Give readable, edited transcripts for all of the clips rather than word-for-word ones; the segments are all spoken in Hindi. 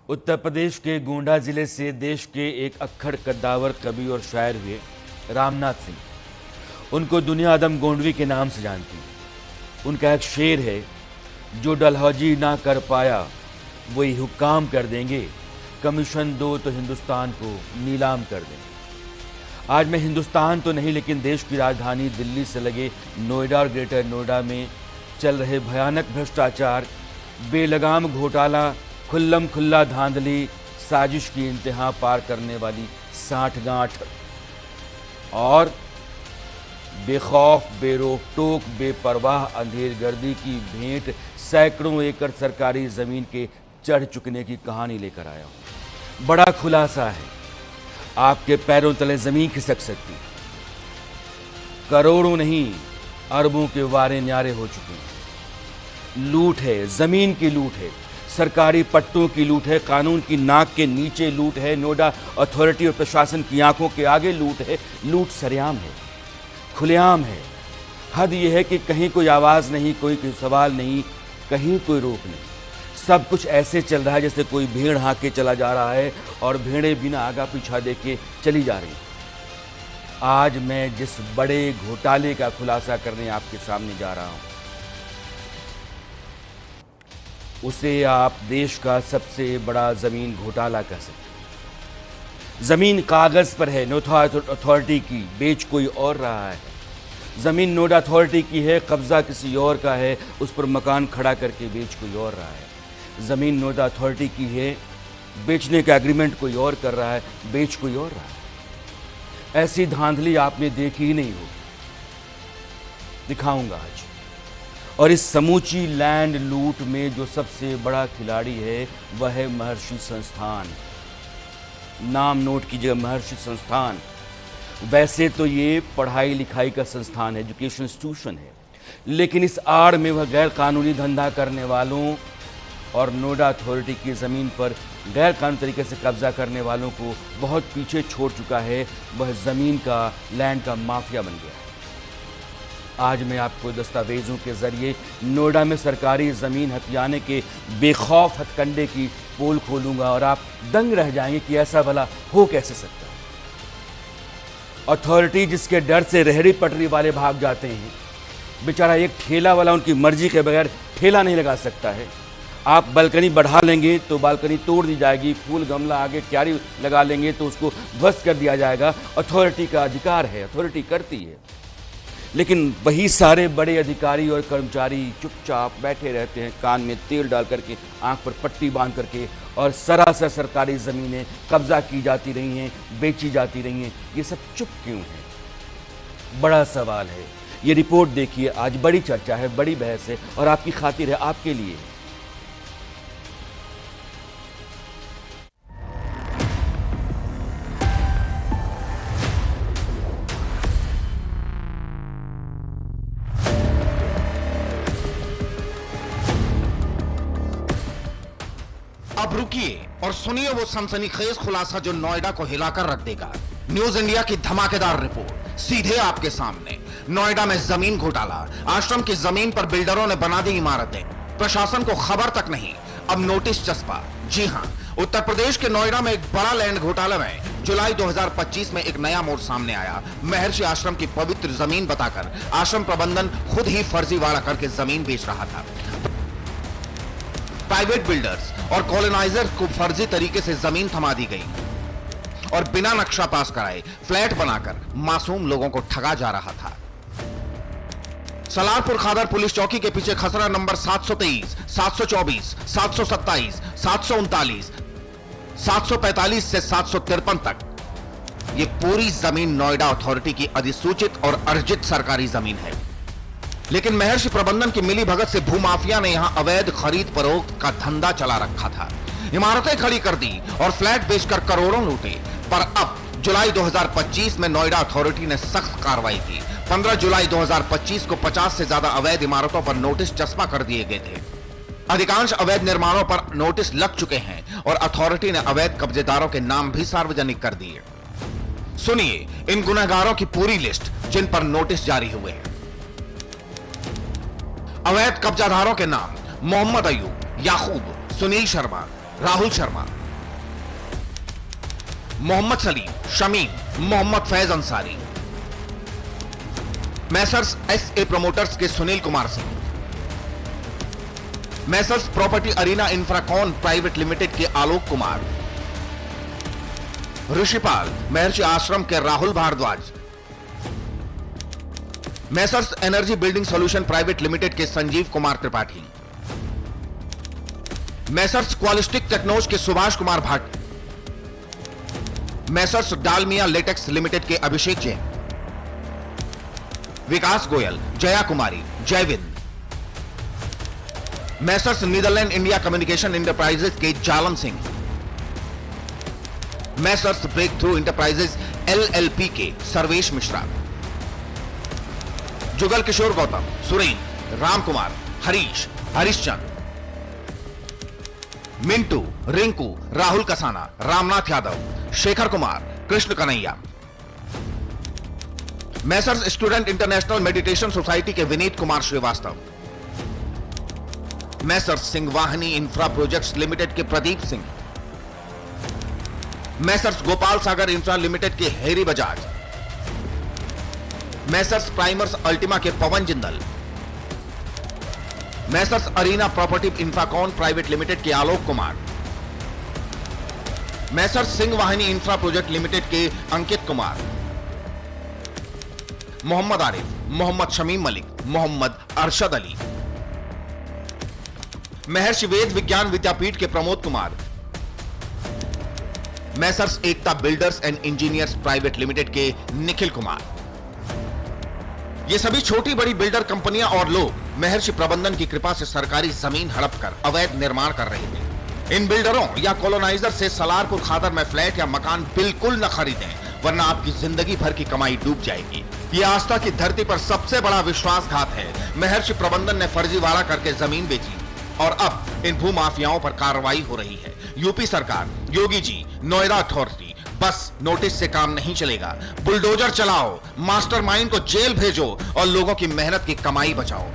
उत्तर प्रदेश के गोंडा जिले से देश के एक अक्खड़ कद्दावर कवि और शायर हुए रामनाथ सिंह। उनको दुनिया आदम गोंडवी के नाम से जानती है। उनका एक शेर है, जो डलहौजी ना कर पाया वही हुक्काम कर देंगे, कमीशन दो तो हिंदुस्तान को नीलाम कर देंगे। आज मैं हिंदुस्तान तो नहीं लेकिन देश की राजधानी दिल्ली से लगे नोएडा और ग्रेटर नोएडा में चल रहे भयानक भ्रष्टाचार, बेलगाम घोटाला, खुल्लम खुल्ला धांधली, साजिश की इंतहा पार करने वाली साठगांठ और बेखौफ, बेरोक टोक, बेपरवाह अंधेरगर्दी की भेंट सैकड़ों एकड़ सरकारी जमीन के चढ़ चुकने की कहानी लेकर आया हूं। बड़ा खुलासा है, आपके पैरों तले जमीन खिसक सकती। करोड़ों नहीं अरबों के वारे न्यारे हो चुके हैं। लूट है, जमीन की लूट है, सरकारी पट्टों की लूट है, कानून की नाक के नीचे लूट है, नोएडा अथॉरिटी और प्रशासन की आंखों के आगे लूट है। लूट सरेआम है, खुलेआम है। हद यह है कि कहीं कोई आवाज नहीं, कोई सवाल नहीं, कहीं कोई रोक नहीं। सब कुछ ऐसे चल रहा है जैसे कोई भेड़ हाँके चला जा रहा है और भेड़ें बिना आगा पीछा देके चली जा रही। आज मैं जिस बड़े घोटाले का खुलासा करने आपके सामने जा रहा हूं, उसे आप देश का सबसे बड़ा जमीन घोटाला कह सकते हैं। जमीन कागज पर है, नोएडा अथॉरिटी की, बेच कोई और रहा है। जमीन नोएडा अथॉरिटी की है, कब्जा किसी और का है, उस पर मकान खड़ा करके बेच कोई और रहा है। जमीन नोएडा अथॉरिटी की है, बेचने का एग्रीमेंट कोई और कर रहा है, बेच कोई और रहा है। ऐसी धांधली आपने देखी ही नहीं होगी, दिखाऊंगा आज। और इस समूची लैंड लूट में जो सबसे बड़ा खिलाड़ी है वह है महर्षि संस्थान। नाम नोट कीजिएगा, महर्षि संस्थान। वैसे तो ये पढ़ाई लिखाई का संस्थान है, एजुकेशन इंस्टीट्यूशन है, लेकिन इस आड़ में वह गैर कानूनी धंधा करने वालों और नोएडा अथॉरिटी की ज़मीन पर गैर कानूनी तरीके से कब्जा करने वालों को बहुत पीछे छोड़ चुका है। वह ज़मीन का, लैंड का माफिया बन गया है। आज मैं आपको दस्तावेजों के जरिए नोएडा में सरकारी ज़मीन हथियाने के बेखौफ हथकंडे की पोल खोलूंगा और आप दंग रह जाएंगे कि ऐसा भला हो कैसे सकता है। अथॉरिटी जिसके डर से रेहड़ी पटरी वाले भाग जाते हैं, बेचारा एक ठेला वाला उनकी मर्जी के बगैर ठेला नहीं लगा सकता है। आप बालकनी बढ़ा लेंगे तो बालकनी तोड़ दी जाएगी, फूल गमला आगे क्यारी लगा लेंगे तो उसको ध्वस्त कर दिया जाएगा। अथॉरिटी का अधिकार है, अथॉरिटी करती है। लेकिन वही सारे बड़े अधिकारी और कर्मचारी चुपचाप बैठे रहते हैं, कान में तेल डाल करके, आंख पर पट्टी बांध करके, और सरासर सरकारी ज़मीनें कब्जा की जाती रही हैं, बेची जाती रही हैं। ये सब चुप क्यों है? बड़ा सवाल है। ये रिपोर्ट देखिए, आज बड़ी चर्चा है, बड़ी बहस है और आपकी खातिर है, आपके लिए। अब रुकिए और सुनिए वो सनसनीखेज खुलासा जो नोएडा को हिलाकर रख देगा। न्यूज इंडिया की धमाकेदार रिपोर्ट सीधे आपके सामने। नोएडा में जमीन घोटाला, आश्रम की जमीन पर बिल्डरों ने बना दी इमारतें, प्रशासन को खबर तक नहीं, अब नोटिस चस्पा। जी हां, उत्तर प्रदेश के नोएडा में एक बड़ा लैंड घोटाला में जुलाई 2025 में एक नया मोड़ सामने आया। महर्षि आश्रम की पवित्र जमीन बताकर आश्रम प्रबंधन खुद ही फर्जीवाड़ा करके जमीन बेच रहा था। प्राइवेट बिल्डर्स और कॉलोनाइजर्स को फर्जी तरीके से जमीन थमा दी गई और बिना नक्शा पास कराए फ्लैट बनाकर मासूम लोगों को ठगा जा रहा था। सलारपुर खादर पुलिस चौकी के पीछे खसरा नंबर 723, 724, 727, 739, 745 से 753 तक ये पूरी जमीन नोएडा अथॉरिटी की अधिसूचित और अर्जित सरकारी जमीन है। लेकिन महर्षि प्रबंधन की मिली भगत से भूमाफिया ने यहां अवैध खरीद फरोख्त का धंधा चला रखा था। इमारतें खड़ी कर दी और फ्लैट बेचकर करोड़ों लूटे। पर अब जुलाई 2025 में नोएडा अथॉरिटी ने सख्त कार्रवाई की। 15 जुलाई 2025 को 50 से ज्यादा अवैध इमारतों पर नोटिस चस्पा कर दिए गए थे। अधिकांश अवैध निर्माणों पर नोटिस लग चुके हैं और अथॉरिटी ने अवैध कब्जेदारों के नाम भी सार्वजनिक कर दिए। सुनिए इन गुनहगारों की पूरी लिस्ट जिन पर नोटिस जारी हुए हैं। अवैध कब्जाधारों के नाम: Mohammad Ayub, Yakub, Sunil Sharma, Rahul Sharma, Mohammad Salim, Shamim, Mohammad Faiz Ansari. Messrs SA promoters के Sunil Kumar Singh. Messrs property arena Infracon private limited के आलोक कुमार। ऋषिपाल महर्षि आश्रम के Rahul Bhardwaj. Messrs energy building solution private limited के Sanjeev Kumar Tripathi. Messrs qualistic technos के Subhash Kumar Bhatt. Messrs Dalmia latex limited के Abhishek Jain. Vikas Goyal, Jaya Kumari, Jaivind. Messrs Netherlands India communication enterprises के Jalam Singh. Messrs break through enterprises LLP के Sarvesh Mishra. Jugal Kishore Gautam, Surendra, Ram Kumar, Harish, Harishchand. Mintu, Rinku, Rahul Kasana, Ramnath Yadav, Shekhar Kumar, Krishna Kanhaiya. Messrs student international meditation society के Vineet Kumar Srivastava. Messrs Singh Vahini infra projects limited के Pradeep Singh. Messrs Gopal Sagar infra limited के Harry Bajaj. Messrs primers Ultima के Pawan Jindal. Messrs arena property Infracon private limited के Alok Kumar. Messrs Singh Vahini infra project limited के अंकित कुमार। मोहम्मद आरिफ, मोहम्मद शमीम मलिक, मोहम्मद अरशद अली। महर्षि वेद विज्ञान विद्यापीठ के Pramod Kumar. Messrs Ekta builders and engineers private limited के निखिल कुमार। ये सभी छोटी बड़ी बिल्डर कंपनियां और लोग महर्षि प्रबंधन की कृपा से सरकारी जमीन हड़प कर अवैध निर्माण कर रहे थे। इन बिल्डरों या कॉलोनाइजर से सलारपुर खादर में फ्लैट या मकान बिल्कुल न खरीदें, वरना आपकी जिंदगी भर की कमाई डूब जाएगी। ये आस्था की धरती पर सबसे बड़ा विश्वासघात है। महर्षि प्रबंधन ने फर्जीवाड़ा करके जमीन बेची और अब इन भूमाफियाओं पर कार्रवाई हो रही है। यूपी सरकार, योगी जी, नोएडा अथॉरिटी, बस नोटिस से काम नहीं चलेगा। बुलडोजर चलाओ, मास्टरमाइंड को जेल भेजो और लोगों की मेहनत की कमाई बचाओ।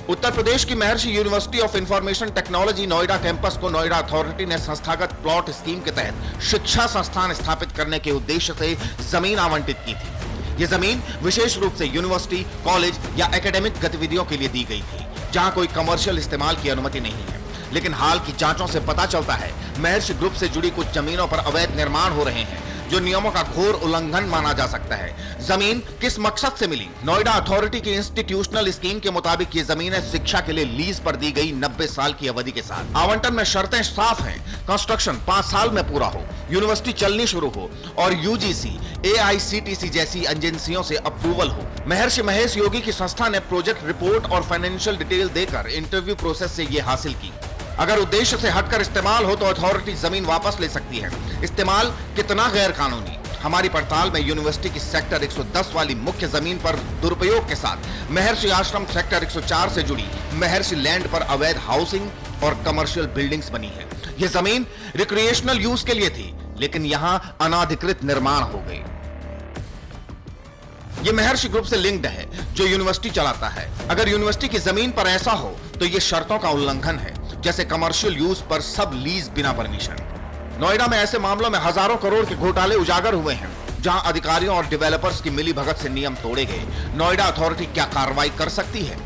उत्तर प्रदेश की महर्षि university of information technology Noida campus को नोएडा अथॉरिटी ने संस्थागत प्लॉट स्कीम के तहत शिक्षा संस्थान स्थापित करने के उद्देश्य से जमीन आवंटित की थी। यह जमीन विशेष रूप से यूनिवर्सिटी, कॉलेज या एकेडमिक गतिविधियों के लिए दी गई थी, जहां कोई कमर्शियल इस्तेमाल की अनुमति नहीं है। लेकिन हाल की जांचों से पता चलता है महर्षि ग्रुप से जुड़ी कुछ जमीनों पर अवैध निर्माण हो रहे हैं, जो नियमों का घोर उल्लंघन माना जा सकता है। जमीन किस मकसद से मिली? नोएडा अथॉरिटी की इंस्टीट्यूशनल स्कीम के मुताबिक ये जमीनें शिक्षा के लिए लीज पर दी गई 90 साल की अवधि के साथ। आवंटन में शर्तें साफ हैं। कंस्ट्रक्शन 5 साल में पूरा हो, यूनिवर्सिटी चलनी शुरू हो और यूजीसी, एआईसीटीसी जैसी एजेंसियों से अप्रूवल हो। महर्षि महेश योगी की संस्था ने प्रोजेक्ट रिपोर्ट और फाइनेंशियल डिटेल देकर इंटरव्यू प्रोसेस से ये हासिल की। अगर उद्देश्य से हटकर इस्तेमाल हो तो अथॉरिटी जमीन वापस ले सकती है। इस्तेमाल कितना गैर कानूनी? हमारी पड़ताल में यूनिवर्सिटी की सेक्टर 110 वाली मुख्य जमीन पर दुरुपयोग के साथ महर्षि आश्रम सेक्टर 104 से जुड़ी महर्षि लैंड पर अवैध हाउसिंग और कमर्शियल बिल्डिंग्स बनी है। यह जमीन रिक्रिएशनल यूज के लिए थी, लेकिन यहां अनाधिकृत निर्माण हो गए। यह महर्षि ग्रुप से लिंक्ड है, जो यूनिवर्सिटी चलाता है। अगर यूनिवर्सिटी की जमीन पर ऐसा हो तो यह शर्तों का उल्लंघन है, जैसे कमर्शियल यूज पर सब लीज बिना परमिशन। नोएडा में ऐसे मामलों में हजारों करोड़ के घोटाले उजागर हुए हैं, जहां अधिकारियों और डेवलपर्स की मिलीभगत से नियम तोड़े गए। नोएडा अथॉरिटी क्या कार्रवाई कर सकती है?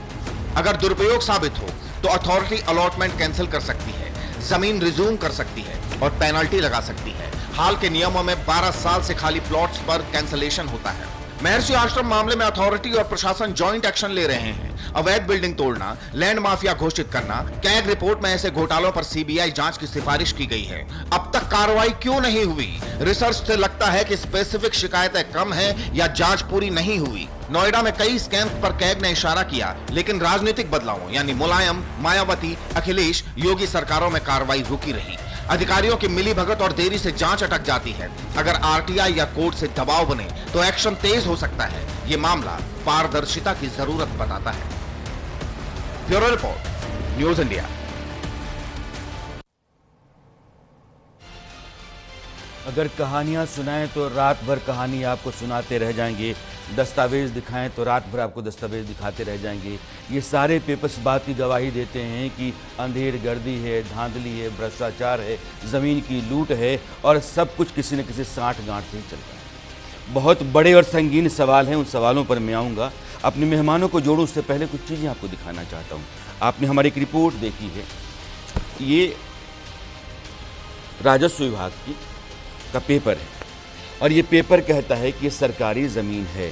अगर दुरुपयोग साबित हो तो अथॉरिटी अलॉटमेंट कैंसिल कर सकती है, जमीन रिज्यूम कर सकती है और पेनल्टी लगा सकती है। हाल के नियमों में 12 साल से खाली प्लॉट्स पर कैंसिलेशन होता है। महर्षि आश्रम मामले में अथॉरिटी और प्रशासन जॉइंट एक्शन ले रहे हैं। अवैध बिल्डिंग तोड़ना, लैंड माफिया घोषित करना, कैग रिपोर्ट में ऐसे घोटालों पर सीबीआई जांच की सिफारिश की गई है। अब तक कार्रवाई क्यों नहीं हुई? रिसर्च से लगता है कि स्पेसिफिक शिकायतें कम हैं या जांच पूरी नहीं हुई। नोएडा में कई स्कैम्स पर कैग ने इशारा किया, लेकिन राजनीतिक बदलावों यानी मुलायम, मायावती, अखिलेश, योगी सरकारों में कार्रवाई रुकी रही। अधिकारियों की मिलीभगत और देरी से जांच अटक जाती है। अगर आरटीआई या कोर्ट से दबाव बने तो एक्शन तेज हो सकता है। यह मामला पारदर्शिता की जरूरत बताता है। Bureau report, news India. अगर कहानियां सुनाएं तो रात भर कहानी आपको सुनाते रह जाएंगे, दस्तावेज दिखाएं तो रात भर आपको दस्तावेज दिखाते रह जाएंगे। ये सारे पेपर्स बात की गवाही देते हैं कि अंधेर गर्दी है, धांधली है, भ्रष्टाचार है, ज़मीन की लूट है और सब कुछ किसी न किसी साठ गांठ से ही चल रहा है। बहुत बड़े और संगीन सवाल हैं, उन सवालों पर मैं आऊँगा। अपने मेहमानों को जोड़ूं उससे पहले कुछ चीज़ें आपको दिखाना चाहता हूँ। आपने हमारी एक रिपोर्ट देखी है, ये राजस्व विभाग का पेपर है और ये पेपर कहता है कि ये सरकारी ज़मीन है।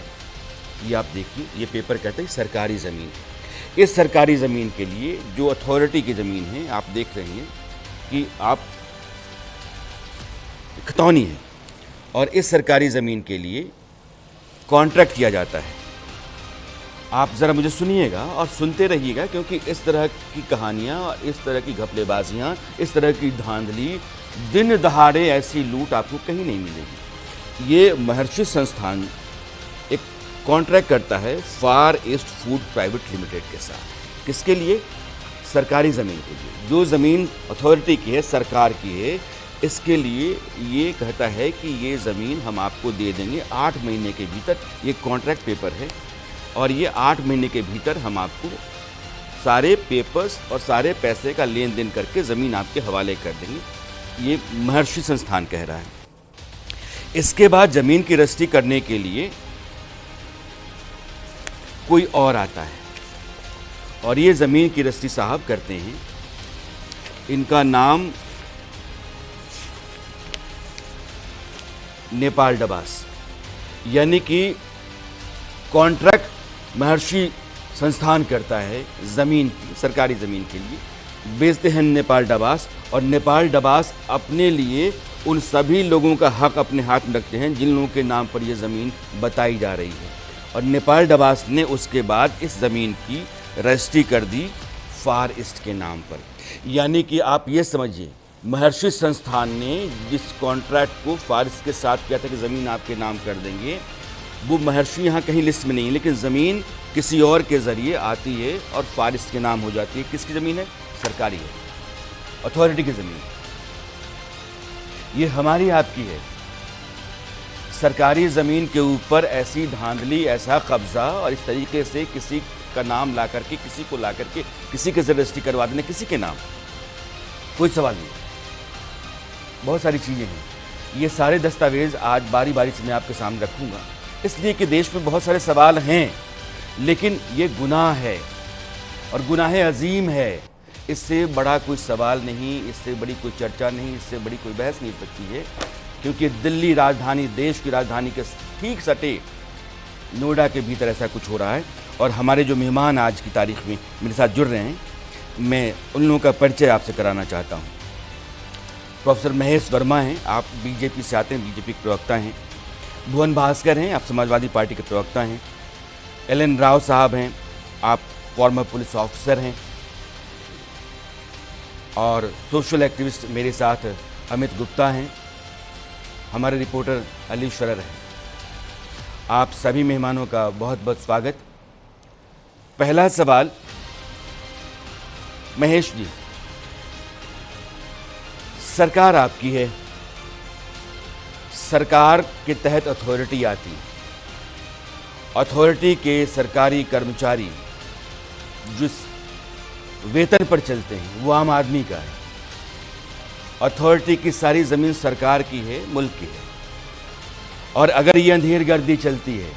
ये आप देखिए, ये पेपर कहता है सरकारी ज़मीन है। इस सरकारी ज़मीन के लिए जो अथॉरिटी की ज़मीन है, आप देख रहे हैं कि आप खतौनी है और इस सरकारी ज़मीन के लिए कॉन्ट्रैक्ट किया जाता है। आप ज़रा मुझे सुनिएगा और सुनते रहिएगा, क्योंकि इस तरह की कहानियाँ और इस तरह की घपलेबाजियाँ, इस तरह की धांधली, दिन दहाड़े ऐसी लूट आपको कहीं नहीं मिलेगी। ये महर्षि संस्थान एक कॉन्ट्रैक्ट करता है फार ईस्ट फूड प्राइवेट लिमिटेड के साथ। किसके लिए? सरकारी ज़मीन के लिए। जो ज़मीन अथॉरिटी की है, सरकार की है, इसके लिए ये कहता है कि ये ज़मीन हम आपको दे देंगे 8 महीने के भीतर। ये कॉन्ट्रैक्ट पेपर है और ये 8 महीने के भीतर हम आपको सारे पेपर्स और सारे पैसे का लेन देन करके ज़मीन आपके हवाले कर देंगे। ये महर्षि संस्थान कह रहा है। इसके बाद ज़मीन की रजिस्ट्री करने के लिए कोई और आता है और ये ज़मीन की रजिस्ट्री साहब करते हैं। इनका नाम नेपाल डबास, यानी कि कॉन्ट्रैक्ट महर्षि संस्थान करता है ज़मीन की, सरकारी ज़मीन के लिए बेचते हैं नेपाल डबास। और नेपाल डबास अपने लिए उन सभी लोगों का हक अपने हाथ में रखते हैं जिन लोगों के नाम पर यह ज़मीन बताई जा रही है। और नेपाल डबास ने उसके बाद इस ज़मीन की रजिस्ट्री कर दी फार ईस्ट के नाम पर। यानी कि आप ये समझिए, महर्षि संस्थान ने जिस कॉन्ट्रैक्ट को फार ईस्ट के साथ किया था कि ज़मीन आपके नाम कर देंगे, वो महर्षि यहाँ कहीं लिस्ट में नहीं है, लेकिन ज़मीन किसी और के ज़रिए आती है और फार ईस्ट के नाम हो जाती है। किसकी ज़मीन है? सरकारी है, अथॉरिटी की ज़मीन। ये हमारी आपकी है। सरकारी ज़मीन के ऊपर ऐसी धांधली, ऐसा कब्ज़ा और इस तरीके से किसी का नाम ला करके, किसी को ला करके किसी के रजिस्ट्री करवा देना, किसी के नाम, कोई सवाल नहीं। बहुत सारी चीज़ें हैं। ये सारे दस्तावेज़ आज बारी बारी से मैं आपके सामने रखूँगा, इसलिए कि देश में बहुत सारे सवाल हैं, लेकिन ये गुनाह है और गुनाह अजीम है। इससे बड़ा कोई सवाल नहीं, इससे बड़ी कोई चर्चा नहीं, इससे बड़ी कोई बहस नहीं हो सकती है, क्योंकि दिल्ली राजधानी, देश की राजधानी के ठीक सटे नोएडा के भीतर ऐसा कुछ हो रहा है। और हमारे जो मेहमान आज की तारीख में मेरे साथ जुड़ रहे हैं, मैं उन लोगों का परिचय आपसे कराना चाहता हूँ। प्रोफेसर महेश वर्मा हैं, आप बीजेपी से आते हैं, बीजेपी के प्रवक्ता हैं। भुवन भास्कर हैं, आप समाजवादी पार्टी के प्रवक्ता हैं। एल.एन. राव साहब हैं, आप फॉर्मर पुलिस ऑफिसर हैं। और सोशल एक्टिविस्ट मेरे साथ अमित गुप्ता हैं, हमारे रिपोर्टर अली शरर हैं। आप सभी मेहमानों का बहुत बहुत स्वागत। पहला सवाल, महेश जी, सरकार आपकी है, सरकार के तहत अथॉरिटी आती है। अथॉरिटी के सरकारी कर्मचारी जिस वेतन पर चलते हैं वो आम आदमी का है। अथॉरिटी की सारी ज़मीन सरकार की है, मुल्क की है। और अगर ये अंधेर गर्दी चलती है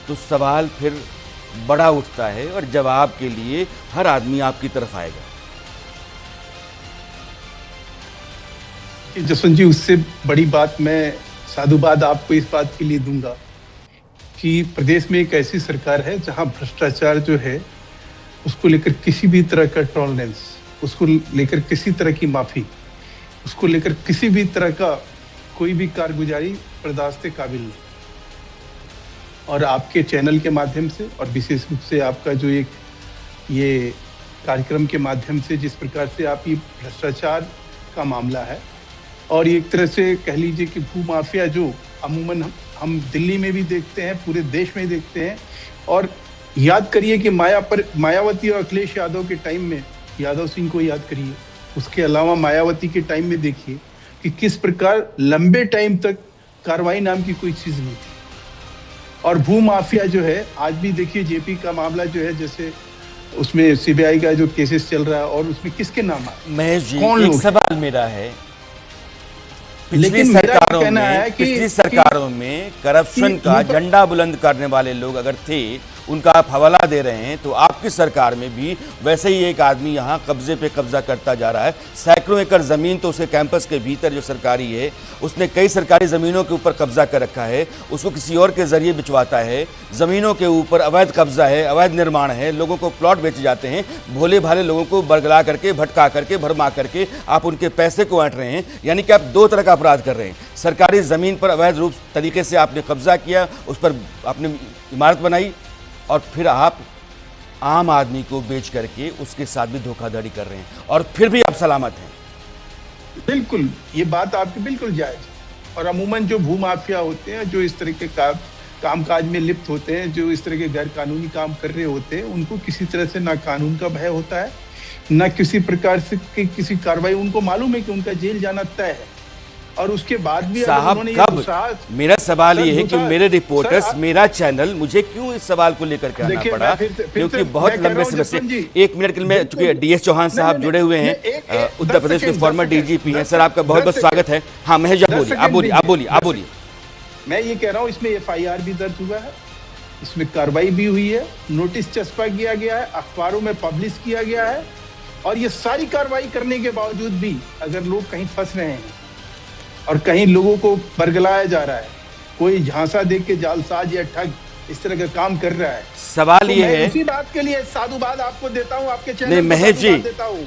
तो सवाल फिर बड़ा उठता है और जवाब के लिए हर आदमी आपकी तरफ आएगा। जसवंत जी, उससे बड़ी बात मैं साधुवाद आपको इस बात के लिए दूंगा कि प्रदेश में एक ऐसी सरकार है जहां भ्रष्टाचार जो है उसको लेकर किसी भी तरह का टॉलरेंस, उसको लेकर किसी तरह की माफ़ी, उसको लेकर किसी भी तरह का कोई भी कारगुजारी बर्दाश्त के काबिल नहीं। और आपके चैनल के माध्यम से और विशेष रूप से आपका जो एक ये कार्यक्रम के माध्यम से जिस प्रकार से आप ये भ्रष्टाचार का मामला है और एक तरह से कह लीजिए कि भू माफिया जो अमूमन हम दिल्ली में भी देखते हैं, पूरे देश में देखते हैं। और याद करिए कि मायावती और अखिलेश यादव के टाइम में, यादव सिंह को याद करिए, उसके अलावा मायावती के टाइम में देखिए कि किस प्रकार लंबे टाइम तक कार्रवाई नाम की कोई चीज़ नहीं थी। और भू माफिया जो है, आज भी देखिए जेपी का मामला जो है, जैसे उसमें सीबीआई का जो केसेस चल रहा है, और उसमें किसके नाम है, महेश जी, कौन एक लोग सवाल मेरा है, लेकिन पिछली सरकारों में करप्शन का झंडा बुलंद करने वाले लोग अगर थे, उनका आप हवाला दे रहे हैं, तो आपकी सरकार में भी वैसे ही एक आदमी यहाँ कब्जे पे कब्जा करता जा रहा है। सैकड़ों एकड़ जमीन तो उसके कैंपस के भीतर जो सरकारी है, उसने कई सरकारी जमीनों के ऊपर कब्जा कर रखा है, उसको किसी और के जरिए बिचवाता है। जमीनों के ऊपर अवैध कब्जा है, अवैध निर्माण है, लोगों को प्लॉट बेचे जाते हैं, भोले भाले लोगों को बरगला करके, भटका करके, भरमा करके आप उनके पैसे को ऐंठ रहे हैं। यानी कि आप दो तरह का अपराध कर रहे हैं। सरकारी जमीन पर अवैध रूप तरीके से आपने कब्जा किया, उस पर आपने इमारत बनाई, और फिर आप आम आदमी को बेच करके उसके साथ भी धोखाधड़ी कर रहे हैं, और फिर भी आप सलामत हैं। बिल्कुल, ये बात आपकी बिल्कुल जायज। और अमूमन जो भू माफिया होते हैं, जो इस तरह के कामकाज में लिप्त होते हैं, जो इस तरह के गैर कानूनी काम कर रहे होते हैं, उनको किसी तरह से ना कानून का भय होता है, ना किसी प्रकार से किसी कार्रवाई। उनको मालूम है कि उनका जेल जाना तय है, और उसके बाद भी साहब कब, मेरा सवाल ये है कि मेरे रिपोर्टर्स, मेरा चैनल, मुझे क्यों इस सवाल को लेकर के आना पड़ा, क्योंकि बहुत लंबे समय से, एक मिनट के लिए, चूंकि डीएस चौहान साहब जुड़े हुए हैं, उत्तर प्रदेश के फॉर्मर डीजीपी हैं। सर, आपका बहुत बहुत स्वागत है। हाँ महेश, आप बोलिए। मैं ये कह रहा हूँ, इसमें एफआईआर भी दर्ज हुआ है, इसमें कार्रवाई भी हुई है, नोटिस चस्पा किया गया है, अखबारों में पब्लिश किया गया है, और ये सारी कार्रवाई करने के बावजूद भी अगर लोग कहीं फंस रहे हैं और कहीं लोगों को बरगलाया जा रहा है, कोई झांसा देख के जालसाज या ठग इस तरह का काम कर रहा है, सवाल ये है, उसी बात के लिए साधुवाद आपको देता हूं, आपके चैनल में महेश जी देता हूं,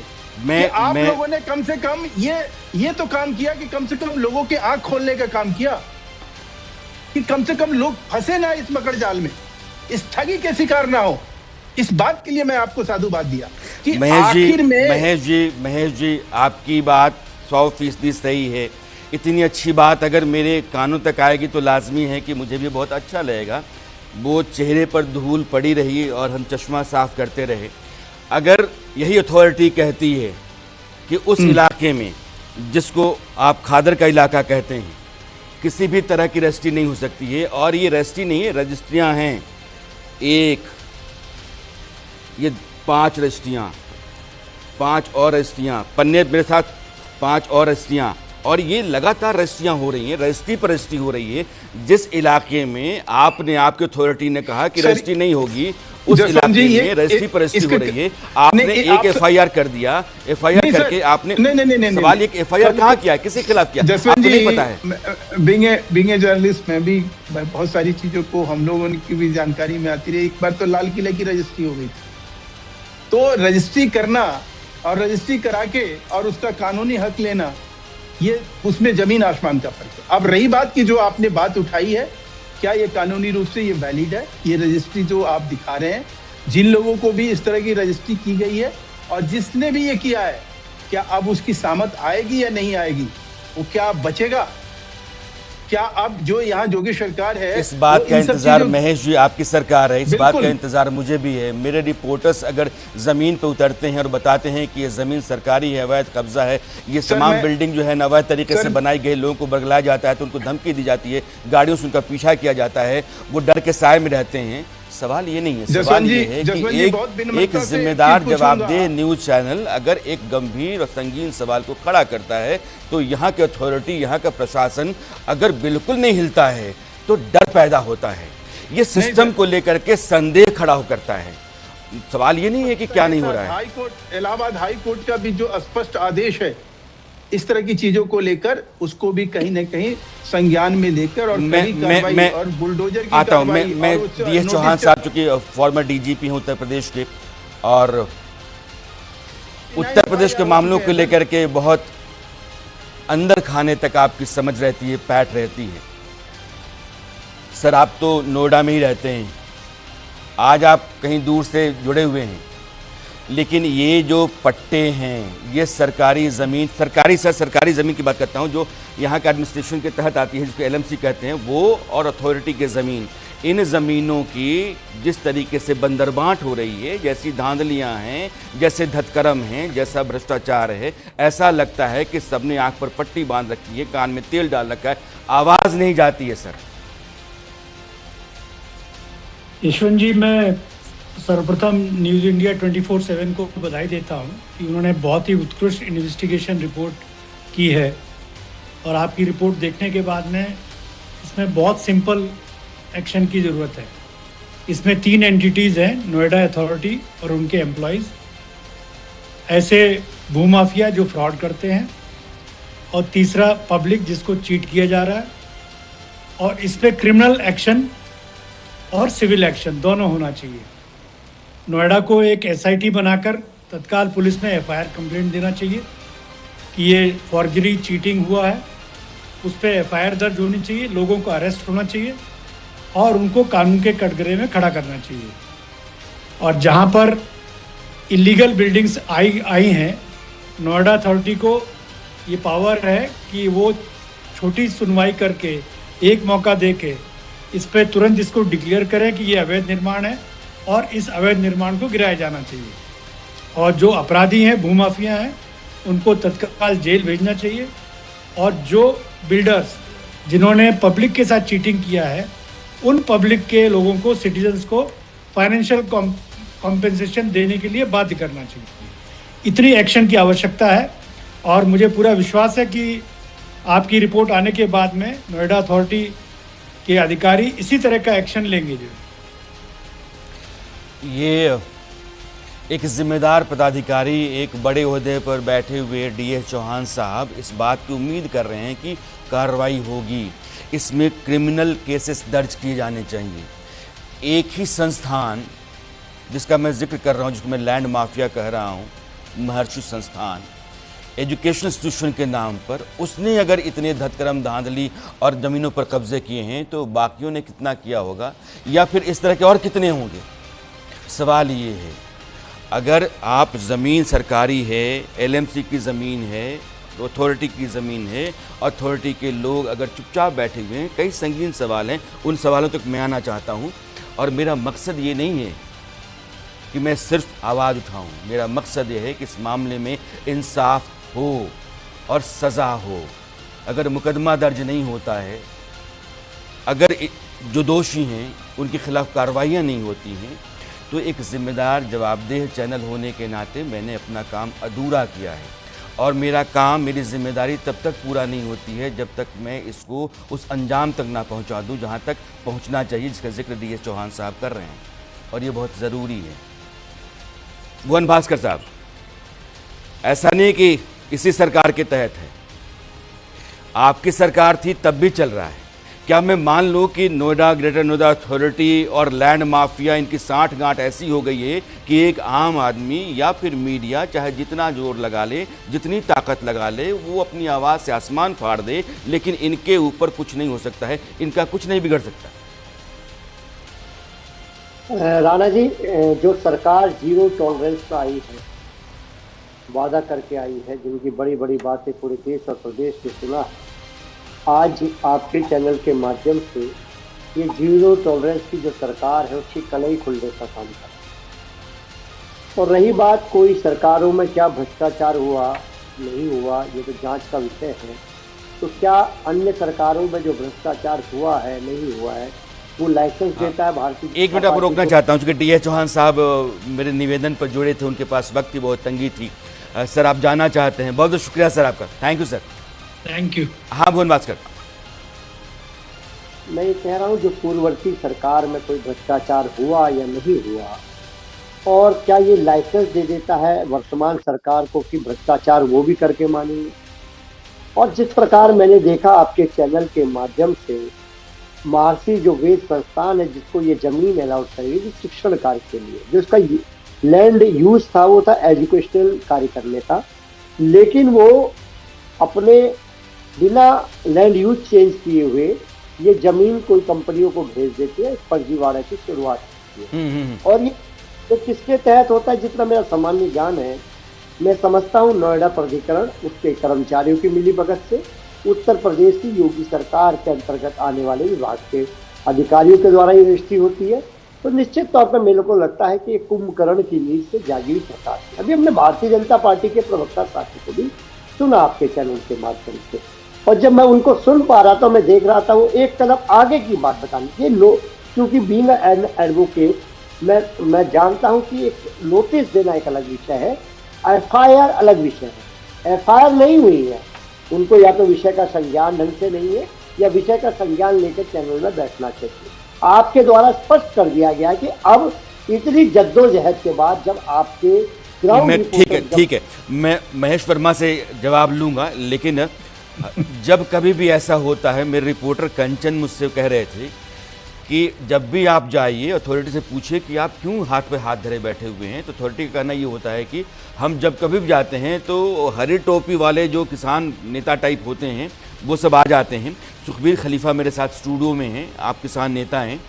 आप लोगों ने कम से कम ये तो काम किया कि कम से कम लोगों की आंख खोलने का काम किया, कि कम से कम लोग फंसे ना इस मकड़ जाल में, इस ठगी के शिकार ना हो। इस बात के लिए मैं आपको साधुवाद दिया कि आखिर में महेश जी, आपकी बात 100% सही है। इतनी अच्छी बात अगर मेरे कानों तक आएगी तो लाजमी है कि मुझे भी बहुत अच्छा लगेगा। वो चेहरे पर धूल पड़ी रही और हम चश्मा साफ करते रहे। अगर यही अथॉरिटी कहती है कि उस इलाके में, जिसको आप खादर का इलाका कहते हैं, किसी भी तरह की रजिस्ट्री नहीं हो सकती है, और ये रजिस्ट्री नहीं है, रजिस्ट्रियाँ हैं, ये 5 रजिस्ट्रियाँ, 5 और रजिस्ट्रियाँ, पन्ने मेरे साथ 5 और रजिस्ट्रियाँ, और ये लगातार रजिस्ट्रियाँ हो रही हैं, रजिस्ट्री पर रजिस्ट्री हो रही है। जिस इलाके में आपने, आपकी अथॉरिटी ने कहा कि रजिस्ट्री नहीं होगी, उस इलाके में रजिस्ट्री पर रजिस्ट्री हो रही है। आपने एक एफआईआर कर दिया, एफआईआर करके आपने, सवाल एक एफआईआर कहाँ किया है, किसके खिलाफ किया, आपको नहीं पता है? बीइंग ए जर्नलिस्ट मैं भी बहुत सारी चीजों को, हम लोगों की भी जानकारी में आती रही। एक बार तो लाल किले की रजिस्ट्री हो गई थी, तो रजिस्ट्री करना और रजिस्ट्री करा के और उसका कानूनी हक लेना, ये उसमें जमीन आसमान का फर्क है। अब रही बात की जो आपने बात उठाई है, क्या ये कानूनी रूप से ये वैलिड है, ये रजिस्ट्री जो आप दिखा रहे हैं, जिन लोगों को भी इस तरह की रजिस्ट्री की गई है और जिसने भी ये किया है, क्या अब उसकी सामत आएगी या नहीं आएगी, वो क्या बचेगा? क्या अब जो यहाँ जोगी सरकार है, इस बात का इंतजार, महेश जी आपकी सरकार है, इस बात का इंतजार मुझे भी है। मेरे रिपोर्टर्स अगर जमीन पे उतरते हैं और बताते हैं कि ये जमीन सरकारी है, अवैध कब्जा है, ये तमाम बिल्डिंग जो है अवैध तरीके से बनाई गई, लोगों को बरगलाया जाता है, तो उनको धमकी दी जाती है, गाड़ियों से उनका पीछा किया जाता है, वो डर के साए में रहते हैं। सवाल ये नहीं है, सवाल ये है कि एक जिम्मेदार जवाबदेह न्यूज चैनल अगर एक गंभीर और संगीन सवाल को खड़ा करता है, तो यहाँ के अथॉरिटी, यहाँ का प्रशासन अगर बिल्कुल नहीं हिलता है तो डर पैदा होता है, ये सिस्टम को लेकर के संदेह खड़ा हो करता है। सवाल ये नहीं है कि क्या नहीं हो रहा है। High court, Allahabad high court का भी जो स्पष्ट आदेश है इस तरह की चीजों को लेकर, उसको भी कहीं न कहीं संज्ञान में लेकर और मैं और बुलडोजर की आता हूं। मैं डीएस चौहान साहब चूंकि फॉर्मर डीजीपी हैं उत्तर प्रदेश के, और उत्तर प्रदेश के मामलों को लेकर के बहुत अंदर खाने तक आपकी समझ रहती है, पैठ रहती है। सर, आप तो नोएडा में ही रहते हैं, आज आप कहीं दूर से जुड़े हुए हैं, लेकिन ये जो पट्टे हैं, ये सरकारी ज़मीन, सरकारी ज़मीन की बात करता हूँ, जो यहाँ के एडमिनिस्ट्रेशन के तहत आती है, जिसको एलएमसी कहते हैं, वो और अथॉरिटी के ज़मीन, इन ज़मीनों की जिस तरीके से बंदरबांट हो रही है, जैसी धांधलियाँ हैं, जैसे धतकरम हैं, जैसा भ्रष्टाचार है, ऐसा लगता है कि सबने आँख पर पट्टी बांध रखी है, कान में तेल डाल रखा है, आवाज़ नहीं जाती है। सर, यशवंत जी, मैं सर्वप्रथम न्यूज़ इंडिया 24/7 को बधाई देता हूं कि उन्होंने बहुत ही उत्कृष्ट इन्वेस्टिगेशन रिपोर्ट की है। और आपकी रिपोर्ट देखने के बाद में इसमें बहुत सिंपल एक्शन की ज़रूरत है। इसमें 3 एंटिटीज़ हैं, नोएडा अथॉरिटी और उनके एम्प्लॉयज़, ऐसे भूमाफिया जो फ्रॉड करते हैं, और तीसरा पब्लिक जिसको चीट किया जा रहा है। और इस पर क्रिमिनल एक्शन और सिविल एक्शन दोनों होना चाहिए। नोएडा को एक एसआईटी बनाकर तत्काल पुलिस में एफआईआर कंप्लेंट देना चाहिए कि ये फॉर्जरी चीटिंग हुआ है, उस पर एफआईआर दर्ज होनी चाहिए, लोगों को अरेस्ट होना चाहिए और उनको कानून के कटघरे में खड़ा करना चाहिए। और जहाँ पर इलीगल बिल्डिंग्स आई हैं, नोएडा अथॉरिटी को ये पावर है कि वो छोटी सुनवाई करके एक मौका दे के इस पर तुरंत इसको डिक्लेयर करें कि ये अवैध निर्माण है और इस अवैध निर्माण को गिराया जाना चाहिए। और जो अपराधी हैं, भूमाफिया हैं, उनको तत्काल जेल भेजना चाहिए। और जो बिल्डर्स जिन्होंने पब्लिक के साथ चीटिंग किया है, उन पब्लिक के लोगों को, सिटीजन्स को फाइनेंशियल कॉम्पेंसेशन देने के लिए बाध्य करना चाहिए। इतनी एक्शन की आवश्यकता है और मुझे पूरा विश्वास है कि आपकी रिपोर्ट आने के बाद में नोएडा अथॉरिटी के अधिकारी इसी तरह का एक्शन लेंगे। जो ये एक जिम्मेदार पदाधिकारी, एक बड़े ओहदे पर बैठे हुए डीएस चौहान साहब इस बात की उम्मीद कर रहे हैं कि कार्रवाई होगी, इसमें क्रिमिनल केसेस दर्ज किए जाने चाहिए। एक ही संस्थान जिसका मैं जिक्र कर रहा हूँ, जिसको मैं लैंड माफिया कह रहा हूँ, महर्षि संस्थान एजुकेशन इंस्टीट्यूशन के नाम पर, उसने अगर इतने धतकरम धांधली और ज़मीनों पर कब्जे किए हैं तो बाकियों ने कितना किया होगा, या फिर इस तरह के और कितने होंगे। सवाल ये है, अगर आप ज़मीन सरकारी है, एलएमसी की ज़मीन है, अथॉरिटी की ज़मीन है, अथॉरिटी के लोग अगर चुपचाप बैठे हुए हैं, कई संगीन सवाल हैं, उन सवालों तक मैं आना चाहता हूँ। और मेरा मकसद ये नहीं है कि मैं सिर्फ आवाज़ उठाऊँ, मेरा मकसद ये है कि इस मामले में इंसाफ हो और सज़ा हो। अगर मुकदमा दर्ज नहीं होता है, अगर जो दोषी हैं उनके खिलाफ कार्रवाइयाँ नहीं होती हैं, तो एक ज़िम्मेदार जवाबदेह चैनल होने के नाते मैंने अपना काम अधूरा किया है। और मेरा काम, मेरी जिम्मेदारी तब तक पूरा नहीं होती है जब तक मैं इसको उस अंजाम तक ना पहुंचा दूं जहां तक पहुंचना चाहिए, जिसका जिक्र डीएस चौहान साहब कर रहे हैं, और ये बहुत ज़रूरी है। भुवन भास्कर साहब, ऐसा नहीं कि इसी सरकार के तहत है, आपकी सरकार थी तब भी चल रहा है। क्या मैं मान लूँ कि नोएडा, ग्रेटर नोएडा अथॉरिटी और लैंड माफिया, इनकी साठ गांठ ऐसी हो गई है कि एक आम आदमी या फिर मीडिया चाहे जितना जोर लगा ले, जितनी ताकत लगा ले, वो अपनी आवाज़ से आसमान फाड़ दे, लेकिन इनके ऊपर कुछ नहीं हो सकता है, इनका कुछ नहीं बिगड़ सकता। राणा जी, जो सरकार जीरो टॉलरेंस पर आई है, वादा करके आई है, जिनकी बड़ी बड़ी बातें पूरे देश और प्रदेश में सुना है, आज आपके चैनल के माध्यम से ये जीरो टॉलरेंस की जो सरकार है उसकी कलई खुलने का काम कर रही है। और रही बात कोई सरकारों में क्या भ्रष्टाचार हुआ नहीं हुआ, ये तो जांच का विषय है। तो क्या अन्य सरकारों में जो भ्रष्टाचार हुआ है नहीं हुआ है वो लाइसेंस देता है भारतीय? एक मिनट आपको रोकना चाहता हूँ, क्योंकि डीएस चौहान साहब मेरे निवेदन पर जुड़े थे, उनके पास वक्त की बहुत तंगी थी। सर, आप जानना चाहते हैं? बहुत बहुत शुक्रिया सर आपका, thank you sir. Thank you. हाँ भुवन भास्कर, मैं ये कह रहा हूँ जो पूर्ववर्ती सरकार में कोई भ्रष्टाचार हुआ या नहीं हुआ, और क्या ये लाइसेंस दे देता है वर्तमान सरकार को कि भ्रष्टाचार वो भी करके मानेंगे? और जिस प्रकार मैंने देखा आपके चैनल के माध्यम से, महर्षि जो वेद संस्थान है जिसको ये जमीन अलाउड करेगी शिक्षण कार्य के लिए, जो उसका लैंड यूज था वो था एजुकेशनल कार्य करने का, लेकिन वो अपने बिना लैंड यूज चेंज किए हुए ये जमीन कोई कंपनियों को भेज देती है, फर्जीवाड़े की शुरुआत होती है। और ये तो किसके तहत होता है? जितना मेरा सामान्य ज्ञान है, मैं समझता हूँ नोएडा प्राधिकरण, उसके कर्मचारियों की मिलीभगत से, उत्तर प्रदेश की योगी सरकार के अंतर्गत आने वाले विभाग के अधिकारियों के द्वारा ये रजिस्ट्री होती है। तो निश्चित तौर पर मेरे को लगता है कि ये कुंभकर्ण की नींद से जागी हुई सरकार है। अभी हमने भारतीय जनता पार्टी के प्रवक्ता साथी को भी सुना आपके चैनल के माध्यम से, और जब मैं उनको सुन पा रहा था, मैं देख रहा था वो एक कदम आगे की बात बताने, ये क्योंकि बीइंग एन एडवोकेट मैं जानता हूं कि एक नोटिस देना एक अलग विषय है, एफआईआर अलग विषय है। एफआईआर नहीं हुई है, उनको या तो विषय का संज्ञान ढंग से नहीं है या विषय का संज्ञान लेकर चैनल में बैठना चाहिए। आपके द्वारा स्पष्ट कर दिया गया कि अब इतनी जद्दोजहद के बाद जब आपके मैं ठीक है मैं महेश वर्मा से जवाब लूंगा, लेकिन जब कभी भी ऐसा होता है, मेरे रिपोर्टर कंचन मुझसे कह रहे थे कि जब भी आप जाइए अथॉरिटी से पूछिए कि आप क्यों हाथ पे हाथ धरे बैठे हुए हैं। तो अथॉरिटी का कहना ये होता है कि हम जब कभी भी जाते हैं तो हरी टोपी वाले जो किसान नेता टाइप होते हैं वो सब आ जाते हैं। सुखबीर खलीफा मेरे साथ स्टूडियो में हैं, आप किसान नेता हैं,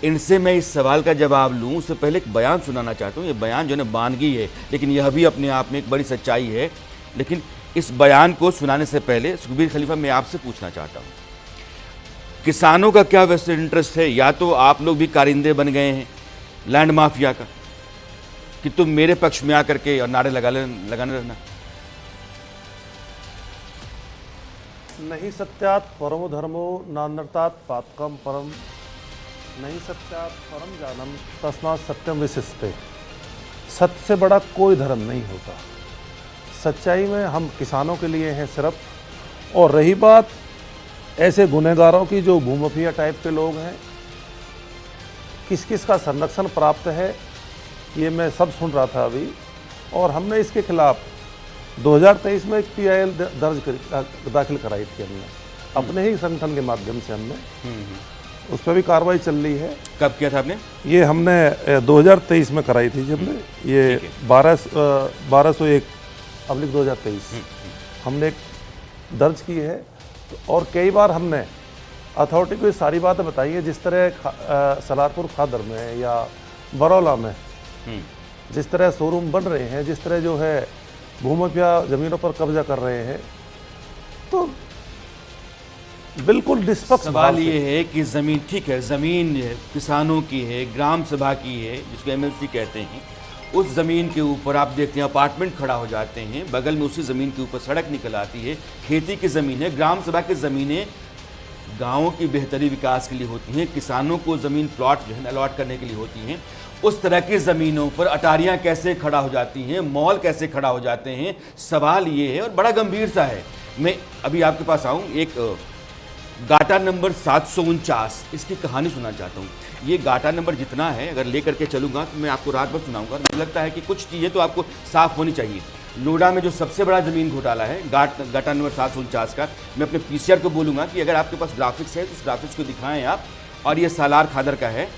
इनसे मैं इस सवाल का जवाब लूँ उससे पहले एक बयान सुनाना चाहता हूँ। ये बयान जो है बानगी है, लेकिन यह भी अपने आप में एक बड़ी सच्चाई है। लेकिन इस बयान को सुनाने से पहले सुखबीर खलीफा मैं आपसे पूछना चाहता हूँ, किसानों का क्या वेस्टेड इंटरेस्ट है? या तो आप लोग भी कारिंदे बन गए हैं लैंड माफिया का कि तुम मेरे पक्ष में आकर के और नारे लगाने रहना। नहीं सत्यात परमो धर्मो नानर्तात पातकम परम, नहीं सत्यात परम जानम तस्मात् सत्यम विशिष्टे। सत्य से बड़ा कोई धर्म नहीं होता। सच्चाई में हम किसानों के लिए हैं सिर्फ। और रही बात ऐसे गुनहगारों की जो भूमाफिया टाइप के लोग हैं, किस किस का संरक्षण प्राप्त है ये मैं सब सुन रहा था अभी। और हमने इसके खिलाफ 2023 में एक PIL दाखिल कराई थी हमने अपने ही संगठन के माध्यम से। हमने उस पर भी कार्रवाई चल रही है। कब किया था आपने? ये हमने 2023 में कराई थी जब हमने ये 1201/2023 हमने दर्ज की है। और कई बार हमने अथॉरिटी को ये सारी बातें बताई है, जिस तरह सलारपुर खादर में या बरौला में जिस तरह शोरूम बन रहे हैं, जिस तरह जो है भूमाफिया ज़मीनों पर कब्जा कर रहे हैं, तो बिल्कुल निष्पक्ष सवाल ये है कि ज़मीन, ठीक है ज़मीन किसानों की है, ग्राम सभा की है जिसको MLC कहते हैं, उस ज़मीन के ऊपर आप देखते हैं अपार्टमेंट खड़ा हो जाते हैं, बगल में उसी ज़मीन के ऊपर सड़क निकल आती है, खेती की ज़मीन है। ग्राम सभा की ज़मीनें गाँवों की बेहतरी विकास के लिए होती हैं, किसानों को ज़मीन प्लॉट जो है अलॉट करने के लिए होती हैं। उस तरह की ज़मीनों पर अटारियाँ कैसे खड़ा हो जाती हैं, मॉल कैसे खड़ा हो जाते हैं? सवाल ये है और बड़ा गंभीर सा है। मैं अभी आपके पास आऊँ, एक गाटा नंबर 749, इसकी कहानी सुनना चाहता हूँ। ये गाटा नंबर जितना है अगर लेकर के चलूँगा तो मैं आपको रात भर सुनाऊँगा। मुझे लगता है कि कुछ चीज़ें तो आपको साफ होनी चाहिए। नोएडा में जो सबसे बड़ा ज़मीन घोटाला है गाटा नंबर 749 का, मैं अपने PCR को बोलूँगा कि अगर आपके पास ग्राफिक्स है तो उस ग्राफिक्स को दिखाएँ आप, और ये सालार खादर का है,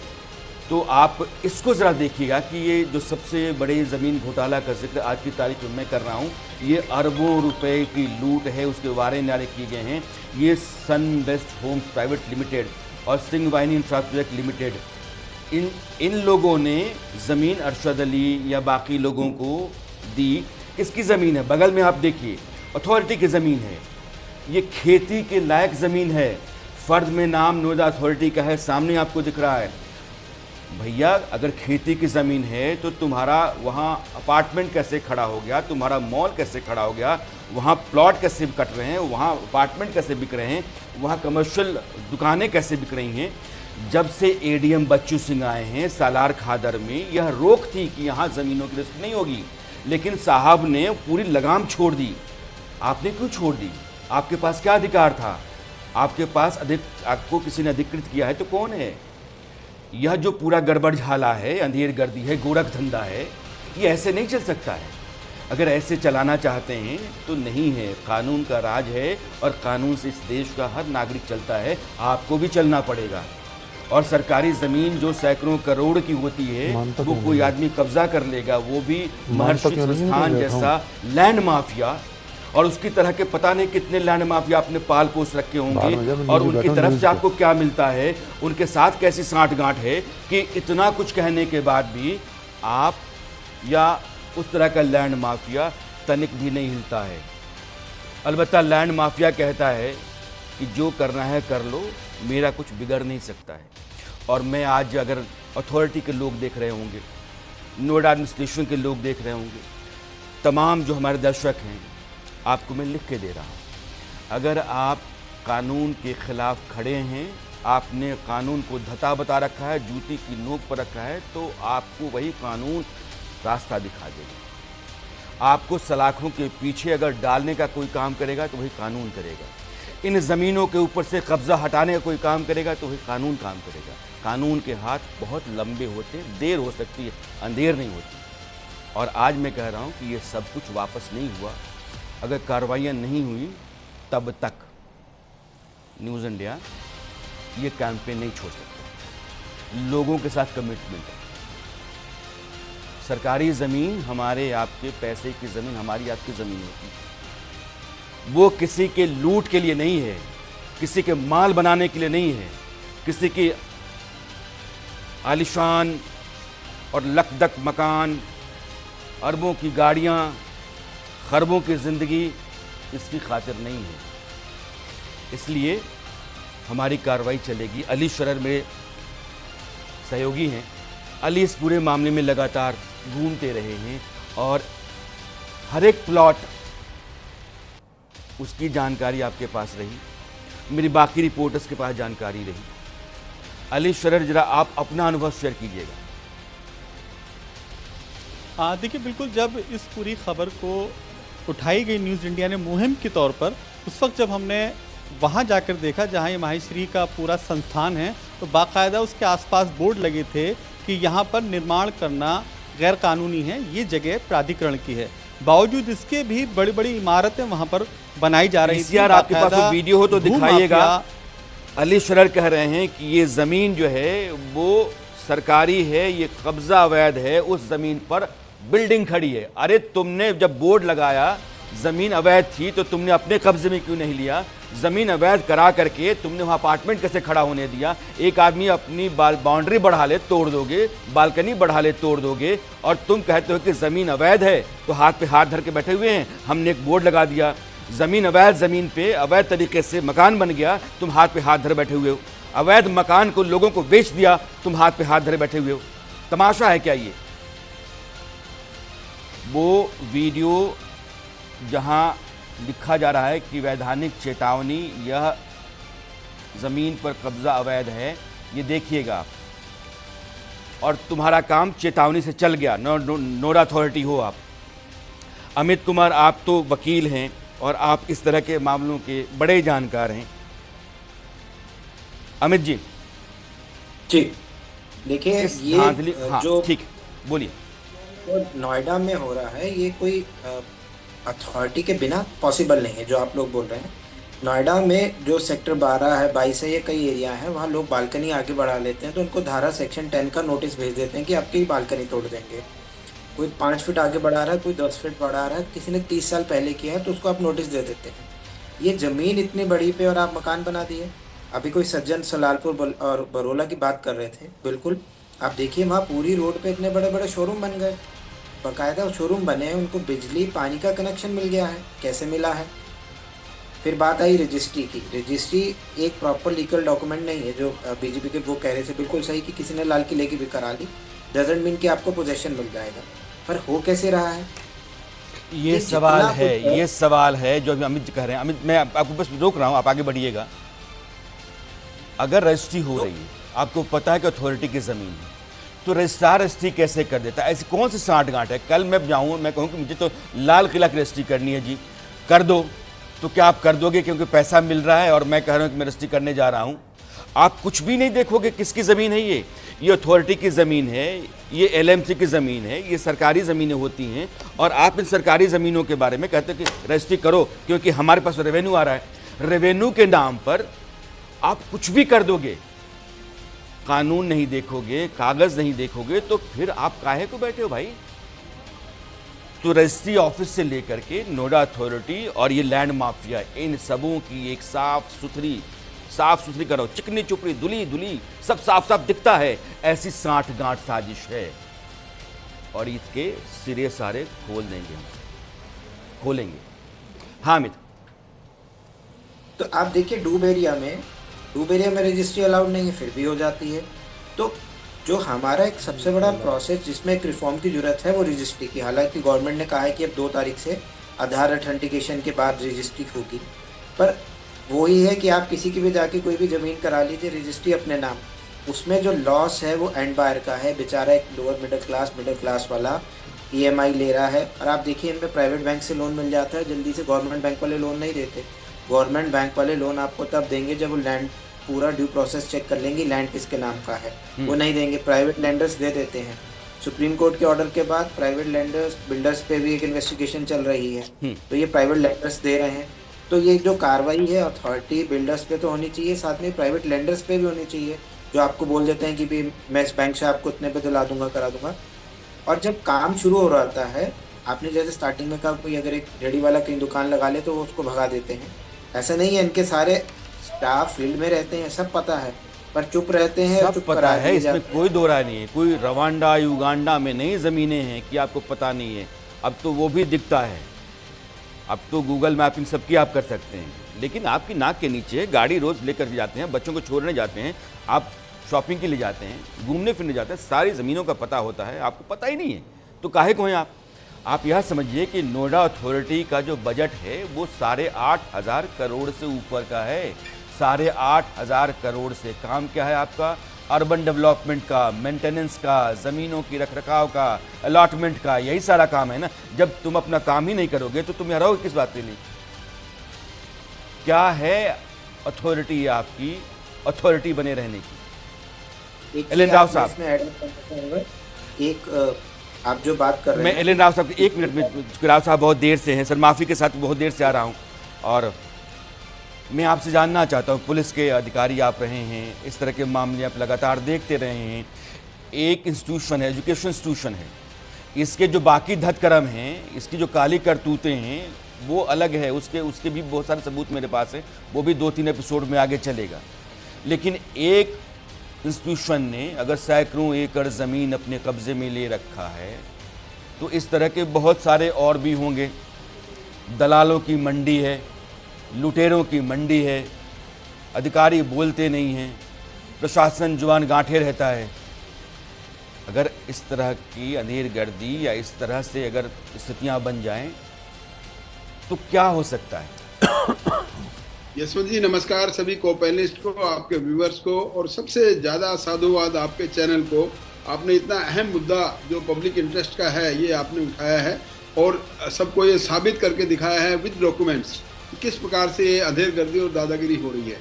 तो आप इसको ज़रा देखिएगा कि ये जो सबसे बड़े ज़मीन घोटाला का जिक्र आज की तारीख में मैं कर रहा हूँ, ये अरबों रुपए की लूट है, उसके वारे नारे किए गए हैं। ये सन बेस्ट होम्स प्राइवेट लिमिटेड और सिंह वाहिनी इंफ्रास्ट्रक्चर लिमिटेड, इन लोगों ने ज़मीन अरशद अली या बाकी लोगों को दी। किसकी ज़मीन है? बगल में आप देखिए अथॉरिटी की ज़मीन है, ये खेती के लायक ज़मीन है, फ़र्द में नाम नोएडा अथॉरिटी का है, सामने आपको दिख रहा है। भैया अगर खेती की ज़मीन है तो तुम्हारा वहाँ अपार्टमेंट कैसे खड़ा हो गया, तुम्हारा मॉल कैसे खड़ा हो गया, वहाँ प्लॉट कैसे कट रहे हैं, वहाँ अपार्टमेंट कैसे बिक रहे हैं, वहाँ कमर्शियल दुकानें कैसे बिक रही हैं? जब से ADM बच्चू सिंह आए हैं सालार खादर में, यह रोक थी कि यहाँ ज़मीनों की रजिस्ट्री नहीं होगी, लेकिन साहब ने पूरी लगाम छोड़ दी। आपने क्यों छोड़ दी? आपके पास क्या अधिकार था? आपके पास आपको किसी ने अधिकृत किया है तो कौन है? यह जो पूरा गड़बड़ झाला है, अंधेर गर्दी है, गोरख धंधा है, ये ऐसे नहीं चल सकता है। अगर ऐसे चलाना चाहते हैं तो नहीं है, कानून का राज है और कानून से इस देश का हर नागरिक चलता है, आपको भी चलना पड़ेगा। और सरकारी ज़मीन जो सैकड़ों करोड़ की होती है वो कोई आदमी कब्जा कर लेगा, वो भी महर्षि संस्थान जैसा लैंड माफिया, और उसकी तरह के पता नहीं कितने लैंड माफिया आपने पाल पोस रखे होंगे, और उनकी तरफ से आपको क्या मिलता है, उनके साथ कैसी साठगांठ है कि इतना कुछ कहने के बाद भी आप या उस तरह का लैंड माफिया तनिक भी नहीं हिलता है। अलबत्ता लैंड माफिया कहता है कि जो करना है कर लो, मेरा कुछ बिगड़ नहीं सकता है। और मैं आज अगर अथॉरिटी के लोग देख रहे होंगे, नोएडा एडमिनिस्ट्रेशन के लोग देख रहे होंगे, तमाम जो हमारे दर्शक हैं, आपको मैं लिख के दे रहा हूँ, अगर आप कानून के ख़िलाफ़ खड़े हैं आपने कानून को धता बता रखा है, जूती की नोक पर रखा है, तो आपको वही कानून रास्ता दिखा देगा। आपको सलाखों के पीछे अगर डालने का कोई काम करेगा तो वही कानून करेगा। इन ज़मीनों के ऊपर से कब्जा हटाने का कोई काम करेगा तो वही कानून काम करेगा। कानून के हाथ बहुत लंबे होते हैं, देर हो सकती है, अंधेर नहीं होती। और आज मैं कह रहा हूँ कि ये सब कुछ वापस नहीं हुआ। अगर कार्रवाइयाँ नहीं हुई तब तक न्यूज़ इंडिया ये कैंपेन नहीं छोड़ सकता। लोगों के साथ कमिटमेंट है। सरकारी ज़मीन हमारे आपके पैसे की ज़मीन, हमारी आपकी ज़मीन होती है। वो किसी के लूट के लिए नहीं है, किसी के माल बनाने के लिए नहीं है, किसी की आलिशान और लकदक मकान, अरबों की गाड़ियाँ, खरबों की ज़िंदगी इसकी खातिर नहीं है। इसलिए हमारी कार्रवाई चलेगी। अली शरर मेरे सहयोगी हैं। अली इस पूरे मामले में लगातार घूमते रहे हैं और हर एक प्लॉट उसकी जानकारी आपके पास रही, मेरी बाकी रिपोर्टर्स के पास जानकारी रही। अली शरर, जरा आप अपना अनुभव शेयर कीजिएगा। देखिए, बिल्कुल जब इस पूरी खबर को उठाई गई न्यूज़ इंडिया ने मुहिम के तौर पर, उस वक्त जब हमने वहाँ जाकर देखा जहाँ ये माहेश्वरी का पूरा संस्थान है, तो बाकायदा उसके आसपास बोर्ड लगे थे कि यहाँ पर निर्माण करना गैर कानूनी है, ये जगह प्राधिकरण की है। बावजूद इसके भी बड़ी बड़ी इमारतें वहाँ पर बनाई जा रही थी। यार आपके पास वो वीडियो हो तो दिखाइएगा। अली शरर कह रहे हैं कि ये ज़मीन जो है वो सरकारी है, ये कब्जा अवैध है, उस ज़मीन पर बिल्डिंग खड़ी है। अरे तुमने जब बोर्ड लगाया ज़मीन अवैध थी तो तुमने अपने कब्जे में क्यों नहीं लिया? ज़मीन अवैध करा करके तुमने वहाँ अपार्टमेंट कैसे खड़ा होने दिया? एक आदमी अपनी बाउंड्री बढ़ा ले तोड़ दोगे, बालकनी बढ़ा ले तोड़ दोगे, और तुम कहते हो कि ज़मीन अवैध है तो हाथ पे हाथ धर के बैठे हुए हैं। हमने एक बोर्ड लगा दिया, ज़मीन अवैध ज़मीन पे अवैध तरीके से मकान बन गया, तुम हाथ पे हाथ धरे बैठे हुए हो। अवैध मकान को लोगों को बेच दिया, तुम हाथ पे हाथ धरे बैठे हुए हो। तमाशा है क्या ये? वो वीडियो जहां लिखा जा रहा है कि वैधानिक चेतावनी, यह ज़मीन पर कब्जा अवैध है, ये देखिएगा आप। और तुम्हारा काम चेतावनी से चल गया, नोडा अथॉरिटी हो आप। अमित कुमार, आप तो वकील हैं और आप इस तरह के मामलों के बड़े जानकार हैं। अमित जी देखिए, ये हाँ, जो ठीक, बोलिए। तो नोएडा में हो रहा है, ये कोई अथॉरिटी के बिना पॉसिबल नहीं है जो आप लोग बोल रहे हैं। नोएडा में जो सेक्टर 12 है, 22 है, ये कई एरिया है, वहाँ लोग बालकनी आगे बढ़ा लेते हैं तो उनको धारा सेक्शन 10 का नोटिस भेज देते हैं कि आपकी बालकनी तोड़ देंगे। कोई 5 फीट आगे बढ़ा रहा है, कोई 10 फीट बढ़ा रहा है, किसी ने 30 साल पहले किया है तो उसको आप नोटिस दे देते हैं। ये ज़मीन इतनी बड़ी पे और आप मकान बना दिए। अभी कोई सज्जन सलालपुर और बरोला की बात कर रहे थे, बिल्कुल आप देखिए वहाँ पूरी रोड पे इतने बड़े बड़े शोरूम बन गए, बाकायदा शोरूम बने हैं, उनको बिजली पानी का कनेक्शन मिल गया है। कैसे मिला है? फिर बात आई रजिस्ट्री की। रजिस्ट्री एक प्रॉपर लीगल डॉक्यूमेंट नहीं है, जो बीजेपी के वो कह रहे थे बिल्कुल सही कि किसी ने लाल किले की भी करा ली, डजंट मीन कि आपको पोजेशन मिल जाएगा। पर हो कैसे रहा है? ये सवाल है जो अभी अमित जी कह रहे हैं। अमित, मैं आपको बस रोक रहा हूँ, आप आगे बढ़िएगा। अगर रजिस्ट्री हो रही है, आपको पता है कि अथॉरिटी की ज़मीन है, तो रजिस्ट्रार रजिस्ट्री कैसे कर देता है? ऐसी कौन सी साठ गांठ है? कल मैं जाऊँ, मैं कहूँ कि मुझे तो लाल किला की रजिस्ट्री करनी है जी, कर दो, तो क्या आप कर दोगे? क्योंकि पैसा मिल रहा है और मैं कह रहा हूँ कि मैं रजिस्ट्री करने जा रहा हूँ। आप कुछ भी नहीं देखोगे किसकी ज़मीन है ये अथॉरिटी की ज़मीन है, ये एलएमसी की ज़मीन है, ये सरकारी ज़मीनें होती हैं। और आप इन सरकारी ज़मीनों के बारे में कहते हो कि रजिस्ट्री करो क्योंकि हमारे पास रेवेन्यू आ रहा है। रेवेन्यू के नाम पर आप कुछ भी कर दोगे, कानून नहीं देखोगे, कागज़ नहीं देखोगे, तो फिर आप काहे को बैठे हो भाई? तो रजिस्ट्री ऑफिस से लेकर के नोएडा अथॉरिटी और ये लैंड माफिया, इन सबों की एक साफ सुथरी करो, चिकनी चुपड़ी दुली दुली सब साफ साफ दिखता है। ऐसी साठ गांठ साजिश है और इसके सिरे सारे खोलेंगे। हाँ अमित, तो आप देखिए डूब एरिया में रजिस्ट्री अलाउड नहीं है, फिर भी हो जाती है। तो जो हमारा एक सबसे बड़ा प्रोसेस जिसमें एक रिफॉर्म की जरूरत है वो रजिस्ट्री की। हालांकि गवर्नमेंट ने कहा है कि अब 2 तारीख से आधार ऑथेंटिकेशन के बाद रजिस्ट्री होगी, पर वही है कि आप किसी की भी जाके कोई भी ज़मीन करा लीजिए रजिस्ट्री अपने नाम, उसमें जो लॉस है वो एंड बायर का है। बेचारा एक लोअर मिडिल क्लास वाला ईएमआई ले रहा है। और आप देखिए इनमें प्राइवेट बैंक से लोन मिल जाता है जल्दी से, गवर्नमेंट बैंक वाले लोन नहीं देते। गवर्नमेंट बैंक वाले लोन आपको तब देंगे जब वो लैंड पूरा ड्यू प्रोसेस चेक कर लेंगे, लैंड किसके नाम का है, वो नहीं देंगे। प्राइवेट लैंडर्स दे देते हैं। सुप्रीम कोर्ट के ऑर्डर के बाद प्राइवेट लैंडर्स बिल्डर्स पे भी एक इन्वेस्टिगेशन चल रही है, तो ये प्राइवेट लैंडर्स दे रहे हैं। तो ये जो कार्रवाई है अथॉरिटी बिल्डर्स पे तो होनी चाहिए, साथ में प्राइवेट लैंडर्स पे भी होनी चाहिए, जो आपको बोल देते हैं कि भी मैं इस बैंक से आपको इतने पे दिला दूंगा, करा दूंगा। और जब काम शुरू हो रहा है, आपने जैसे स्टार्टिंग में कहा कोई अगर एक रेडी वाला कहीं दुकान लगा ले तो वो उसको भगा देते हैं। ऐसा नहीं है, इनके सारे स्टाफ फील्ड में रहते हैं, सब पता है, पर चुप रहते हैं। सब पता है, इसमें कोई दो राय नहीं है। कोई रवांडा युगांडा में नहीं ज़मीनें हैं कि आपको पता नहीं है। अब तो वो भी दिखता है, अब तो गूगल मैपिंग सबकी आप कर सकते हैं। लेकिन आपकी नाक के नीचे गाड़ी रोज़ लेकर जाते हैं, बच्चों को छोड़ने जाते हैं, आप शॉपिंग के लिए जाते हैं, घूमने फिरने जाते हैं, सारी ज़मीनों का पता होता है, आपको पता ही नहीं है। तो काहे को हैं आप यह समझिए कि नोएडा अथॉरिटी का जो बजट है वो 8,500 करोड़ से ऊपर का है। 8,500 करोड़ से काम क्या है आपका? अर्बन डेवलपमेंट का, मेंटेनेंस का, ज़मीनों की रखरखाव का, अलॉटमेंट का, यही सारा काम है ना। जब तुम अपना काम ही नहीं करोगे तो तुम हराओगे किस बात के लिए? क्या है अथॉरिटी आपकी, अथॉरिटी बने रहने की? एल.एन. राव साहब, एक आप जो बात कर रहे हैं, मैं एल.एन. राव साहब, 1 मिनट में, राव साहब बहुत देर से हैं सर, माफ़ी के साथ बहुत देर से आ रहा हूँ, और मैं आपसे जानना चाहता हूँ, पुलिस के अधिकारी आप रहे हैं, इस तरह के मामले आप लगातार देखते रहे हैं। एक इंस्टीट्यूशन है, एजुकेशन इंस्टीट्यूशन है, इसके जो बाकी धतकर्म हैं, इसकी जो काली करतूतें हैं वो अलग है, उसके भी बहुत सारे सबूत मेरे पास हैं, वो भी 2-3 एपिसोड में आगे चलेगा। लेकिन एक इंस्टीट्यूशन ने अगर सैकड़ों एकड़ ज़मीन अपने कब्ज़े में ले रखा है तो इस तरह के बहुत सारे और भी होंगे। दलालों की मंडी है, लुटेरों की मंडी है, अधिकारी बोलते नहीं हैं, प्रशासन जुबान गांठे रहता है। अगर इस तरह की अंधेरगर्दी या इस तरह से अगर स्थितियां बन जाएं तो क्या हो सकता है? यशवंत जी नमस्कार, सभी को पैनलिस्ट को, आपके व्यूअर्स को, और सबसे ज़्यादा साधुवाद आपके चैनल को। आपने इतना अहम मुद्दा जो पब्लिक इंटरेस्ट का है ये आपने उठाया है और सबको ये साबित करके दिखाया है विद डॉक्यूमेंट्स किस प्रकार से ये अंधेरगर्दी और दादागिरी हो रही है।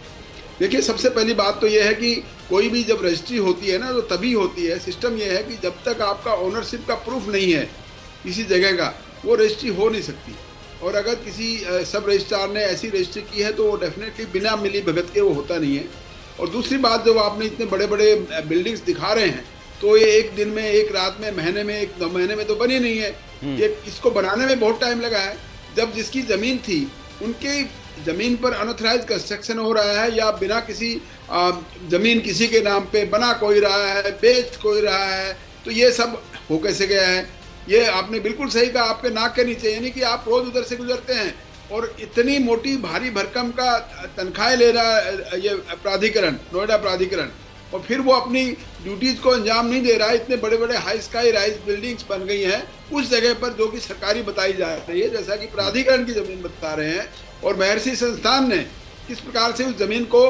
देखिए, सबसे पहली बात तो ये है कि कोई भी जब रजिस्ट्री होती है ना तो तभी होती है। सिस्टम ये है कि जब तक आपका ओनरशिप का प्रूफ नहीं है किसी जगह का, वो रजिस्ट्री हो नहीं सकती। और अगर किसी सब रजिस्ट्रार ने ऐसी रजिस्ट्री की है तो वो डेफिनेटली बिना मिली भगत के वो होता नहीं है। और दूसरी बात, जब आपने इतने बड़े बड़े बिल्डिंग्स दिखा रहे हैं तो ये एक दिन में, एक रात में, महीने में, 1-2 महीने में तो बनी नहीं है। ये इसको बनाने में बहुत टाइम लगा है। जब जिसकी ज़मीन थी उनकी ज़मीन पर अनऑथराइज कंस्ट्रक्शन हो रहा है या बिना किसी ज़मीन किसी के नाम पे बना कोई रहा है, बेच कोई रहा है, तो ये सब हो कैसे गया है? ये आपने बिल्कुल सही कहा, आपके नाक के नीचे, यानी कि आप रोज उधर से गुजरते हैं और इतनी मोटी भारी भरकम का तनख्वाह ले रहा है ये प्राधिकरण, नोएडा प्राधिकरण, और फिर वो अपनी ड्यूटीज को अंजाम नहीं दे रहा है। इतने बड़े बड़े हाई स्काई राइज बिल्डिंग्स बन गई हैं उस जगह पर जो कि सरकारी बताई जा रही है, जैसा कि प्राधिकरण की जमीन बता रहे हैं। और महर्षि संस्थान ने किस प्रकार से उस जमीन को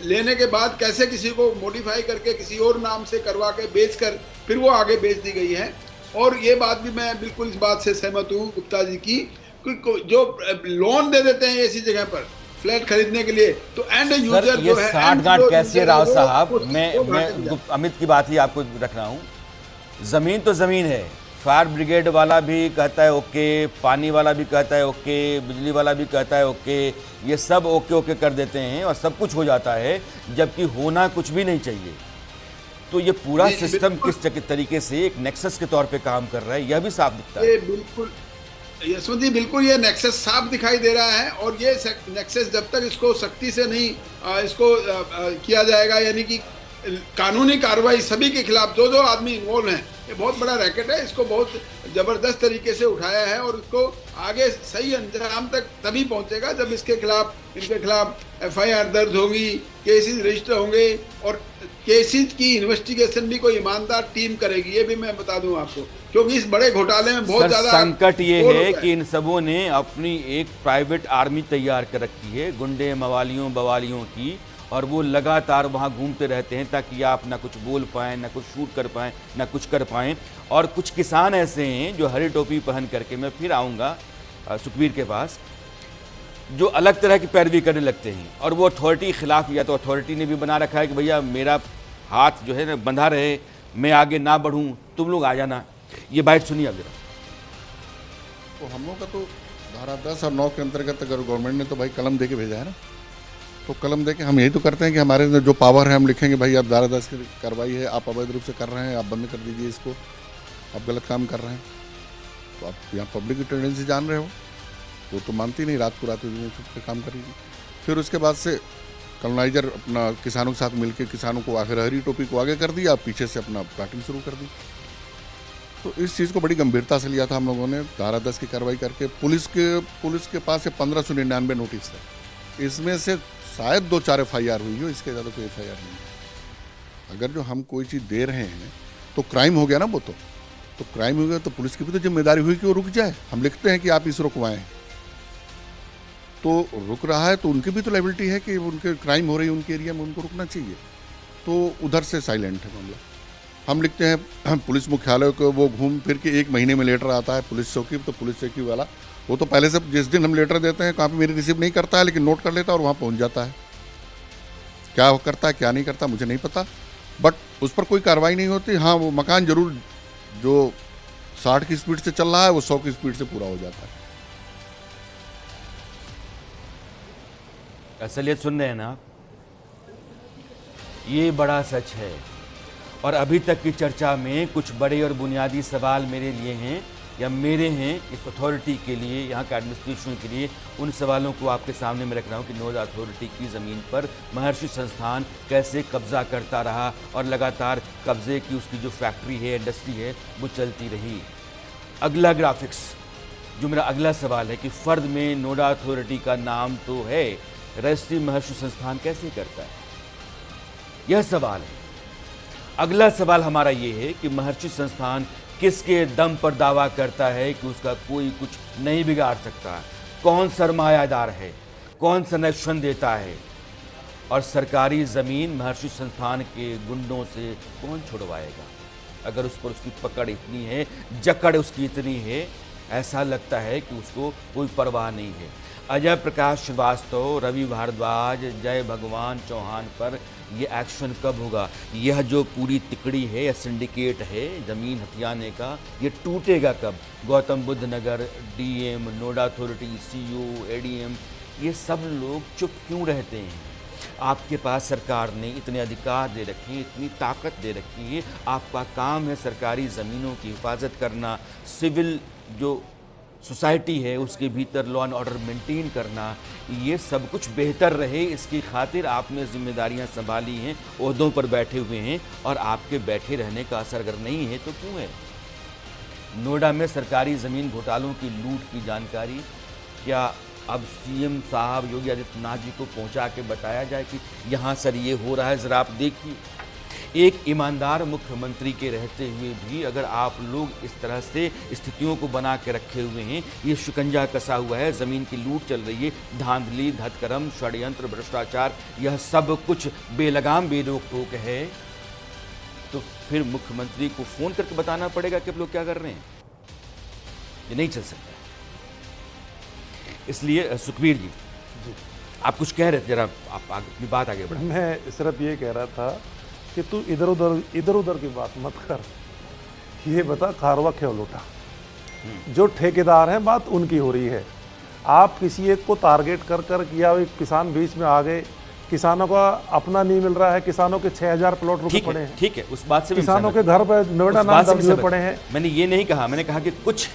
लेने के बाद कैसे किसी को मॉडिफाई करके किसी और नाम से करवा के बेच कर फिर वो आगे बेच दी गई है। और ये बात भी मैं बिल्कुल इस बात से सहमत हूँ गुप्ता जी की, जो लोन दे देते हैं ऐसी जगह पर फ्लैट खरीदने के लिए, तो एंड यूजर जो है, 60 गांठ कैसे राव साहब? मैं अमित की बात ही आपको रख रहा हूँ। ज़मीन तो ज़मीन है, फायर ब्रिगेड वाला भी कहता है ओके, पानी वाला भी कहता है ओके, बिजली वाला भी कहता है ओके, ये सब ओके ओके कर देते हैं और सब कुछ हो जाता है, जबकि होना कुछ भी नहीं चाहिए। तो ये पूरा सिस्टम किस तरीके से एक नेक्सस के तौर पे काम कर रहा है, यह भी साफ दिखता है। बिल्कुल यशवंत जी, बिल्कुल ये नेक्सस साफ दिखाई दे रहा है। और ये नेक्सस जब तक इसको सख्ती से नहीं इसको किया जाएगा, यानी कि कानूनी कार्रवाई सभी के खिलाफ, जो आदमी इन्वॉल्व हैं, ये बहुत बड़ा रैकेट है, इसको बहुत जबरदस्त तरीके से उठाया है और इसको आगे सही अंजाम तक तभी पहुंचेगा जब इनके खिलाफ FIR दर्ज होगी, केसेस रजिस्टर होंगे और केसेस की इन्वेस्टिगेशन भी कोई ईमानदार टीम करेगी। ये भी मैं बता दूं आपको, क्योंकि इस बड़े घोटाले में बहुत ज्यादा संकट ये है कि इन सबों ने अपनी एक प्राइवेट आर्मी तैयार कर रखी है, गुंडे मवालियों बवालियों की, और वो लगातार वहाँ घूमते रहते हैं ताकि आप ना कुछ बोल पाएँ, ना कुछ शूट कर पाएँ, ना कुछ कर पाएँ। और कुछ किसान ऐसे हैं जो हरी टोपी पहन करके, मैं फिर आऊँगा सुखबीर के पास, जो अलग तरह की पैरवी करने लगते हैं और वो अथॉरिटी के खिलाफ, या तो अथॉरिटी ने भी बना रखा है कि भैया मेरा हाथ जो है ना बंधा रहे, मैं आगे ना बढ़ूँ, तुम लोग आ जाना। ये बाइट सुनिए अब जरा। तो हम लोग का तो धारा 10 और 9 के अंतर्गत अगर गवर्नमेंट ने तो भाई कलम दे के भेजा है ना, तो कलम दे के हम यही तो करते हैं कि हमारे जो पावर है हम लिखेंगे भाई आप धारा 10 की कार्रवाई है, आप अवैध रूप से कर रहे हैं, आप बंद कर दीजिए इसको, आप गलत काम कर रहे हैं। तो आप यहाँ पब्लिक की टेंडेंसी जान रहे हो, वो तो मानती नहीं, रात को रात पे काम करेगी। फिर उसके बाद से कॉलोनाइजर अपना किसानों के साथ मिलकर किसानों को आखिर हरी टोपी को आगे कर दिया, पीछे से अपना प्लाटिंग शुरू कर दी। तो इस चीज़ को बड़ी गंभीरता से लिया था हम लोगों ने, धारा 10 की कार्रवाई करके। पुलिस के पास से 1599 नोटिस है, इसमें से शायद 2-4 FIR हुई हो, इसके ज़्यादा कोई FIR नहीं है। अगर जो हम कोई चीज़ दे रहे हैं तो क्राइम हो गया ना, वो तो क्राइम हो गया, तो पुलिस की भी तो जिम्मेदारी हुई कि वो रुक जाए। हम लिखते हैं कि आप इस रुकवाएं, तो रुक रहा है तो उनकी भी तो लायबिलिटी है कि उनके क्राइम हो रही है उनके एरिया में, उनको रुकना चाहिए। तो उधर से साइलेंट है मामला। हम लिखते हैं पुलिस मुख्यालय को, वो घूम फिर के 1 महीने में लेटर आता है पुलिस चौकी, तो पुलिस चौकी वाला वो तो पहले से जिस दिन हम लेटर देते हैं कहाँ पे मेरी रिसीव नहीं करता है, लेकिन नोट कर लेता है और वहाँ पहुँच जाता है। क्या वो करता है क्या नहीं करता मुझे नहीं पता, बट उस पर कोई कार्रवाई नहीं होती। हाँ, वो मकान जरूर जो 60 की स्पीड से चल रहा है वो 100 की स्पीड से पूरा हो जाता है। असलियत सुन रहे हैं ना, ये बड़ा सच है। और अभी तक की चर्चा में कुछ बड़े और बुनियादी सवाल मेरे लिए हैं, या मेरे हैं इस अथॉरिटी के लिए, यहाँ के एडमिनिस्ट्रेशन के लिए। उन सवालों को आपके सामने मैं रख रहा हूँ कि नोएडा अथॉरिटी की ज़मीन पर महर्षि संस्थान कैसे कब्जा करता रहा और लगातार कब्जे की उसकी जो फैक्ट्री है, इंडस्ट्री है, वो चलती रही। अगला ग्राफिक्स, जो मेरा अगला सवाल है कि फ़र्द में नोएडा अथॉरिटी का नाम तो है, रजिस्ट्री महर्षि संस्थान कैसे करता है, यह सवाल है। अगला सवाल हमारा ये है कि महर्षि संस्थान किसके दम पर दावा करता है कि उसका कोई कुछ नहीं बिगाड़ सकता, कौन सरमायादार है, कौन संरक्षण देता है, और सरकारी ज़मीन महर्षि संस्थान के गुंडों से कौन छुड़वाएगा। अगर उस पर उसकी पकड़ इतनी है, जकड़ उसकी इतनी है, ऐसा लगता है कि उसको कोई परवाह नहीं है। अजय प्रकाश श्रीवास्तव, रवि भारद्वाज, जय भगवान चौहान पर ये एक्शन कब होगा? यह जो पूरी तिकड़ी है या सिंडिकेट है ज़मीन हथियाने का, ये टूटेगा कब? गौतम बुद्ध नगर, DM, Noida authority, CO, ADM, ये सब लोग चुप क्यों रहते हैं? आपके पास सरकार ने इतने अधिकार दे रखे हैं, इतनी ताकत दे रखी है, आपका काम है सरकारी ज़मीनों की हिफाजत करना, सिविल जो सोसाइटी है उसके भीतर लॉ एंड ऑर्डर मेंटेन करना, ये सब कुछ बेहतर रहे इसकी खातिर आपने जिम्मेदारियां संभाली हैं, ओहदों पर बैठे हुए हैं, और आपके बैठे रहने का असर अगर नहीं है तो क्यों है? नोएडा में सरकारी ज़मीन घोटालों की लूट की जानकारी क्या अब CM साहब योगी आदित्यनाथ जी को पहुंचा के बताया जाए कि यहाँ सर ये हो रहा है, ज़रा आप देखिए? एक ईमानदार मुख्यमंत्री के रहते हुए भी अगर आप लोग इस तरह से स्थितियों को बना के रखे हुए हैं, ये शिकंजा कसा हुआ है, ज़मीन की लूट चल रही है, धांधली, धतकरम, षड्यंत्र, भ्रष्टाचार, यह सब कुछ बेलगाम बेरोक टोक है, तो फिर मुख्यमंत्री को फ़ोन करके बताना पड़ेगा कि आप लोग क्या कर रहे हैं। ये नहीं चल सकता। इसलिए सुखबीर जी, आप कुछ कह रहे थे, जरा आप अपनी बात आगे बढ़ाएं। मैं सिर्फ ये कह रहा था कि तू इधर उधर की बात मत कर, ये बता खारवा क्यों लूटा। जो ठेकेदार हैं बात उनकी हो रही है, आप किसी एक को टारगेट कर कर किया, किसान बीच में आ गए, किसानों का अपना नहीं मिल रहा है, किसानों के 6000 प्लॉट रुके पड़े हैं। ठीक है, उस बात से किसानों के घर पर नोएडा नाम दर्ज हुए पड़े हैं। मैंने ये नहीं कहा, मैंने कहा कि कुछ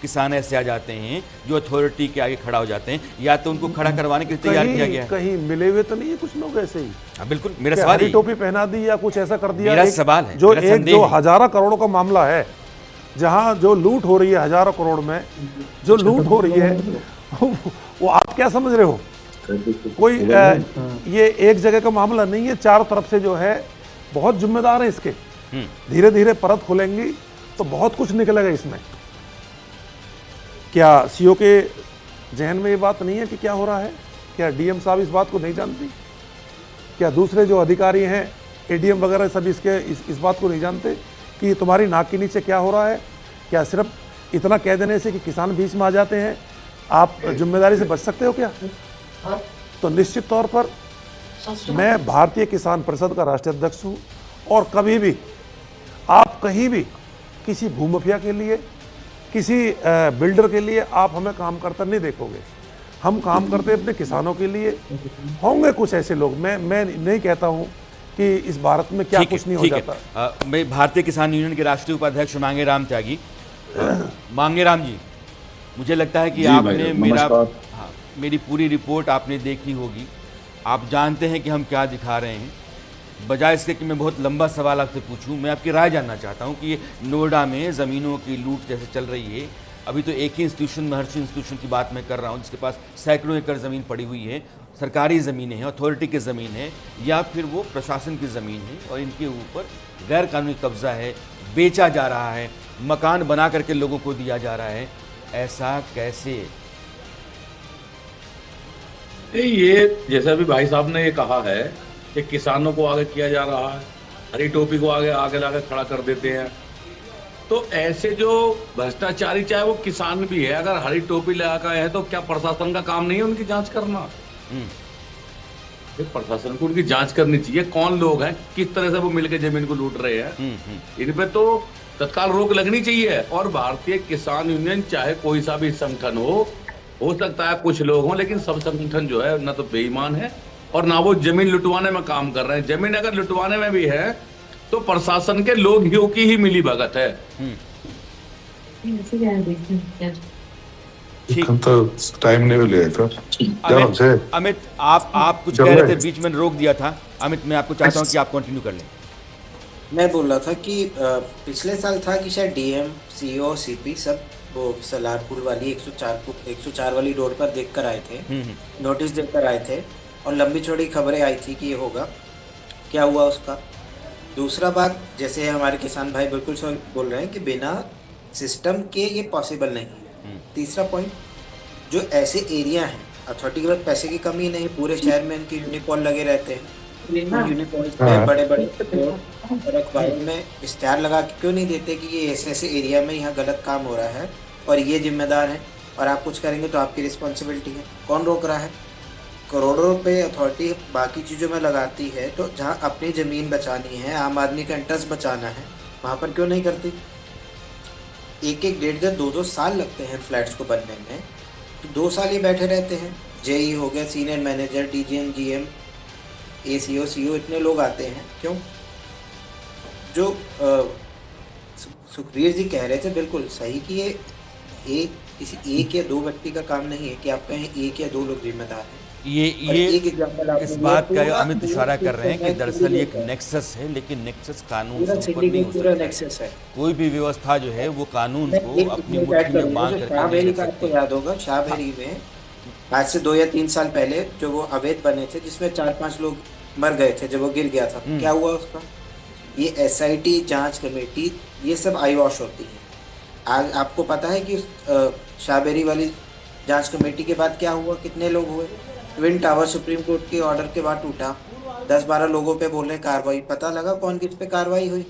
किसान ऐसे आ जाते हैं जो अथॉरिटी के आगे खड़ा हो जाते हैं, या तो उनको खड़ा करवाने के लिए तैयार किया गया है। कहीं मिले हुए तो नहीं है कुछ लोग ऐसे ही? हाँ बिल्कुल, मेरा सवाल हरी है, टोपी पहना दी या कुछ ऐसा कर दिया। मेरा सवाल है, जो मेरा एक संदेह जो है। हजारों करोड़ों का मामला है, जहां जो लूट हो रही है हजारों करोड़ में जो लूट हो रही है, वो आप क्या समझ रहे हो? कोई ये एक जगह का मामला नहीं है, चारों तरफ से जो है बहुत जिम्मेदार है इसके। धीरे धीरे परत खुलेंगी तो बहुत कुछ निकलेगा इसमें। क्या सीओ के जहन में ये बात नहीं है कि क्या हो रहा है? क्या डीएम साहब इस बात को नहीं जानती? क्या दूसरे जो अधिकारी हैं, एडीएम वगैरह सब इस बात को नहीं जानते कि तुम्हारी नाक के नीचे क्या हो रहा है? क्या सिर्फ इतना कह देने से कि किसान बीच में आ जाते हैं आप जिम्मेदारी से बच सकते हो क्या? तो निश्चित तौर पर मैं भारतीय किसान परिषद का राष्ट्रीय अध्यक्ष हूँ, और कभी भी आप कहीं भी किसी भूमाफिया के लिए, किसी बिल्डर के लिए आप हमें काम करता नहीं देखोगे। हम काम करते अपने किसानों के लिए। होंगे कुछ ऐसे लोग, मैं नहीं कहता हूं कि इस भारत में क्या कुछ नहीं हो जाता। मैं भारतीय किसान यूनियन के राष्ट्रीय उपाध्यक्ष मांगेराम त्यागी। मांगेराम जी, मुझे लगता है कि आपने मेरी पूरी रिपोर्ट आपने देखी होगी। आप जानते हैं कि हम क्या दिखा रहे हैं। बजाय इसके कि मैं बहुत लंबा सवाल आपसे पूछूं, मैं आपकी राय जानना चाहता हूं कि ये नोएडा में ज़मीनों की लूट जैसे चल रही है, अभी तो एक ही इंस्टीट्यूशन, महर्षि इंस्टीट्यूशन की बात मैं कर रहा हूं, जिसके पास सैकड़ों एकड़ ज़मीन पड़ी हुई है, सरकारी ज़मीनें हैं, अथॉरिटी की ज़मीन है, या फिर वो प्रशासन की ज़मीन है, और इनके ऊपर गैर कानूनी कब्जा है, बेचा जा रहा है, मकान बना करके लोगों को दिया जा रहा है। ऐसा कैसे? ये जैसा भी भाई साहब ने ये कहा है कि किसानों को आगे किया जा रहा है, हरी टोपी को आगे लाकर खड़ा कर देते हैं। तो ऐसे जो भ्रष्टाचारी, चाहे वो किसान भी है, अगर हरी टोपी लगाकर है तो क्या प्रशासन का काम नहीं है उनकी जांच करना? प्रशासन को उनकी जांच करनी चाहिए, कौन लोग हैं, किस तरह से वो मिलकर जमीन को लूट रहे हैं। इन पे तो तत्काल रोक लगनी चाहिए। और भारतीय किसान यूनियन चाहे कोई सा भी संगठन हो सकता है कुछ लोग हों, लेकिन सब संगठन जो है ना तो बेईमान है और ना वो जमीन लुटवाने में काम कर रहे हैं। जमीन अगर लुटवाने में भी है तो प्रशासन के लोगों की ही मिली भगत है। तो टाइम नहीं मिलेगा। अमित, आप कुछ कह रहे थे, बीच में रोक दिया था। अमित, मैं आपको चाहता हूं कि आप कंटिन्यू कर लें। मैं बोल रहा था कि पिछले साल था कि शायद डीएम, सीओ, सीपी सब वो सलारपुर वाली 104 वाली रोड पर देख कर आए थे, नोटिस देकर आए थे, और लंबी चौड़ी खबरें आई थी कि ये होगा। क्या हुआ उसका? दूसरा बात, जैसे हमारे किसान भाई बिल्कुल सही बोल रहे हैं कि बिना सिस्टम के ये पॉसिबल नहीं है। तीसरा पॉइंट, जो ऐसे एरिया हैं, अथॉरिटी के पास पैसे की कमी नहीं, पूरे शहर में इनके यूनिकॉर्न लगे रहते हैं, यूनिकॉर्न पे बड़े बड़े और अखबारों में इश्तेहार लगा के क्यों नहीं देते कि ये ऐसे एरिया में यहाँ गलत काम हो रहा है और ये जिम्मेदार है, और आप कुछ करेंगे तो आपकी रिस्पॉन्सिबिलिटी है। कौन रोक रहा है? करोड़ों रुपए अथॉरिटी बाकी चीज़ों में लगाती है, तो जहाँ अपनी ज़मीन बचानी है, आम आदमी का इंटरेस्ट बचाना है, वहाँ पर क्यों नहीं करती? एक 1.5 2 साल लगते हैं फ्लैट्स को बनने में, तो 2 साल ही बैठे रहते हैं। जेई हो गया, senior manager, DGM, GM, ACO, CO, इतने लोग आते हैं क्यों? जो सुखबीर जी कह रहे थे बिल्कुल सही कि ये किसी एक या दो व्यक्ति का काम नहीं है कि आप कहें एक या दो लोग जिम्मेदार हैं। ये इस बात का अमित इशारा कर रहे हैं कि दरअसल एक नेक्सस है, लेकिन नेक्सस कानून से ऊपर नहीं हो सकता है। कोई भी व्यवस्था जो है वो कानून को अपनी मुट्ठी में बांध कर शाहबेरी का आपको याद होगा, शाहबेरी में आज से 2 या 3 साल पहले जो वो अवैध बने थे, जिसमें 4-5 लोग मर गए थे जब वो गिर गया था। क्या हुआ उसका? ये एसआईटी, जांच कमेटी, ये सब आई वॉश होती है। आज आपको पता है कि शाहबेरी वाली जांच कमेटी के बाद क्या हुआ? कितने लोग हुए? ट्विन टावर सुप्रीम कोर्ट के ऑर्डर के बाद टूटा, 10-12 लोगों पे बोले कार्रवाई, पता लगा कौन किस पे कार्रवाई हुई?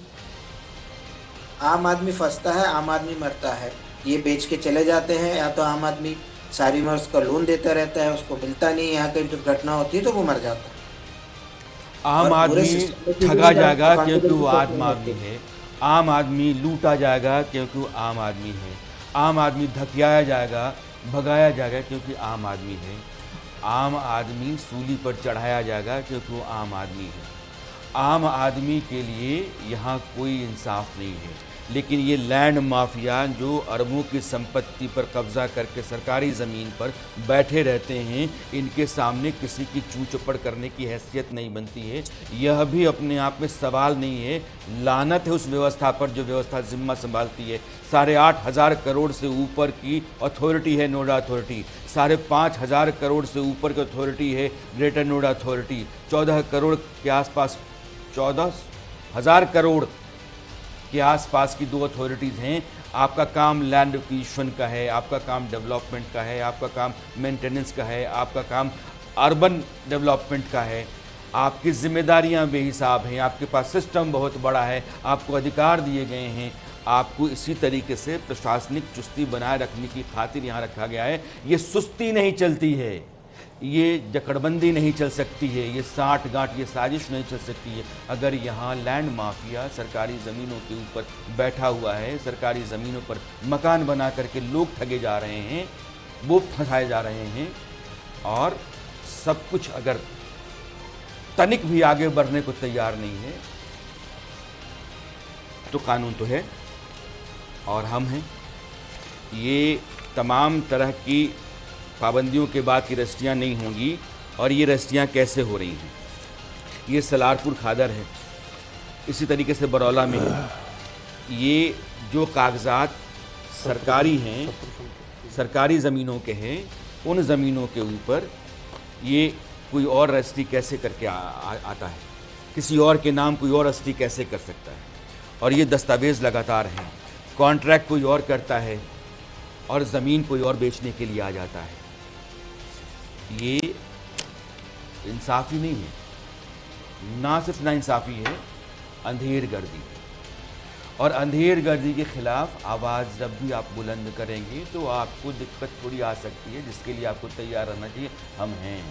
आम आदमी फंसता है, आम आदमी मरता है। ये बेच के चले जाते हैं, या तो आम आदमी सारी उम्र उसका लोन देता रहता है, उसको मिलता नहीं, यहाँ कहीं दुर्घटना होती है तो वो मर जाता है। आम आदमी ठगा जाएगा क्योंकि वो आम आदमी है, आम आदमी लूटा जाएगा क्योंकि वो आम आदमी है, आम आदमी धकियाया जाएगा, भगाया जाएगा क्योंकि आम आदमी है, आम आदमी सूली पर चढ़ाया जाएगा क्योंकि वो आम आदमी है। आम आदमी के लिए यहाँ कोई इंसाफ नहीं है। लेकिन ये लैंड माफिया जो अरबों की संपत्ति पर कब्जा करके सरकारी ज़मीन पर बैठे रहते हैं, इनके सामने किसी की चू चपड़ करने की हैसियत नहीं बनती है। यह भी अपने आप में सवाल नहीं है, लानत है उस व्यवस्था पर जो व्यवस्था जिम्मा संभालती है। 8,500 करोड़ से ऊपर की अथॉरिटी है नोएडा अथॉरिटी, 5,500 करोड़ से ऊपर की अथॉरिटी है ग्रेटर नोएडा अथॉरिटी, 14 करोड़ के आसपास 14,000 करोड़ के आसपास की 2 अथॉरिटीज़ हैं। आपका काम लैंड एक्विजिशन का है, आपका काम डेवलपमेंट का है, आपका काम मेंटेनेंस का है, आपका काम अर्बन डेवलपमेंट का है। आपकी जिम्मेदारियां बेहिसाब हैं, आपके पास सिस्टम बहुत बड़ा है, आपको अधिकार दिए गए हैं। आपको इसी तरीके से प्रशासनिक चुस्ती बनाए रखने की खातिर यहाँ रखा गया है। ये सुस्ती नहीं चलती है, ये जकड़बंदी नहीं चल सकती है, ये साठ गांठ, ये साजिश नहीं चल सकती है अगर यहाँ लैंड माफिया सरकारी ज़मीनों के ऊपर बैठा हुआ है, सरकारी ज़मीनों पर मकान बना करके लोग ठगे जा रहे हैं, वो फंसाए जा रहे हैं, और सब कुछ अगर तनिक भी आगे बढ़ने को तैयार नहीं है तो कानून तो है और हम हैं। ये तमाम तरह की पाबंदियों के बाद की रजिस्ट्रियाँ नहीं होंगी। और ये रजिस्ट्रियाँ कैसे हो रही हैं? ये सलारपुर खादर है, इसी तरीके से बरौला में है। ये जो कागजात सरकारी हैं, सरकारी ज़मीनों के हैं, उन ज़मीनों के ऊपर ये कोई और रजिस्ट्री कैसे करके आता है, किसी और के नाम कोई और रजिस्ट्री कैसे कर सकता है? और ये दस्तावेज़ लगातार हैं, कॉन्ट्रैक्ट कोई और करता है और ज़मीन कोई और बेचने के लिए आ जाता है। ये इंसाफ़ी नहीं है, ना सिर्फ नाइंसाफ़ी है, अंधेर गर्दी है। और अंधेर गर्दी के ख़िलाफ़ आवाज़ जब भी आप बुलंद करेंगे तो आपको दिक्कत थोड़ी आ सकती है, जिसके लिए आपको तैयार रहना चाहिए। हम हैं,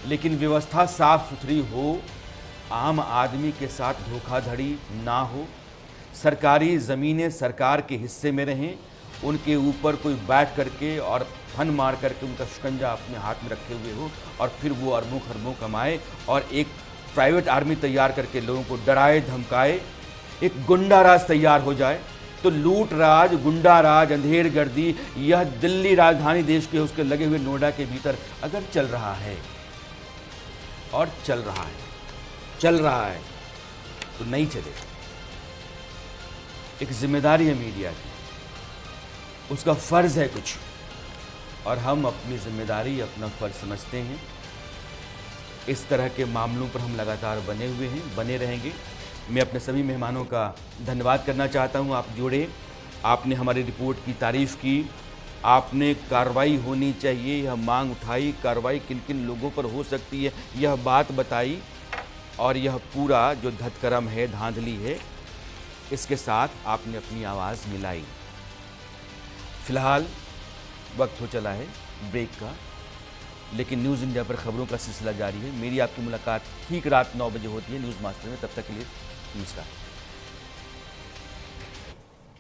लेकिन व्यवस्था साफ़ सुथरी हो, आम आदमी के साथ धोखाधड़ी ना हो, सरकारी ज़मीनें सरकार के हिस्से में रहें, उनके ऊपर कोई बैठ करके और फन मार करके उनका शिकंजा अपने हाथ में रखे हुए हो और फिर वो अरबों खरबों कमाए और एक प्राइवेट आर्मी तैयार करके लोगों को डराए धमकाए, एक गुंडा राज तैयार हो जाए। तो लूट राज, गुंडा राज, अंधेर गर्दी, यह दिल्ली राजधानी देश के उसके लगे हुए नोएडा के भीतर अगर चल रहा है और चल रहा है तो नहीं चलेगा। एक जिम्मेदारी है मीडिया की, उसका फ़र्ज़ है कुछ, और हम अपनी जिम्मेदारी, अपना फ़र्ज़ समझते हैं। इस तरह के मामलों पर हम लगातार बने हुए हैं, बने रहेंगे। मैं अपने सभी मेहमानों का धन्यवाद करना चाहता हूं। आप जुड़े, आपने हमारी रिपोर्ट की तारीफ़ की, आपने कार्रवाई होनी चाहिए यह मांग उठाई, कार्रवाई किन किन लोगों पर हो सकती है यह बात बताई, और यह पूरा जो धतकरम है, धांधली है, इसके साथ आपने अपनी आवाज़ मिलाई। फ़िलहाल वक्त हो चला है ब्रेक का, लेकिन न्यूज़ इंडिया पर खबरों का सिलसिला जारी है। मेरी आपकी मुलाकात ठीक रात 9 बजे होती है न्यूज़ मास्टर में। तब तक के लिए नमस्कार।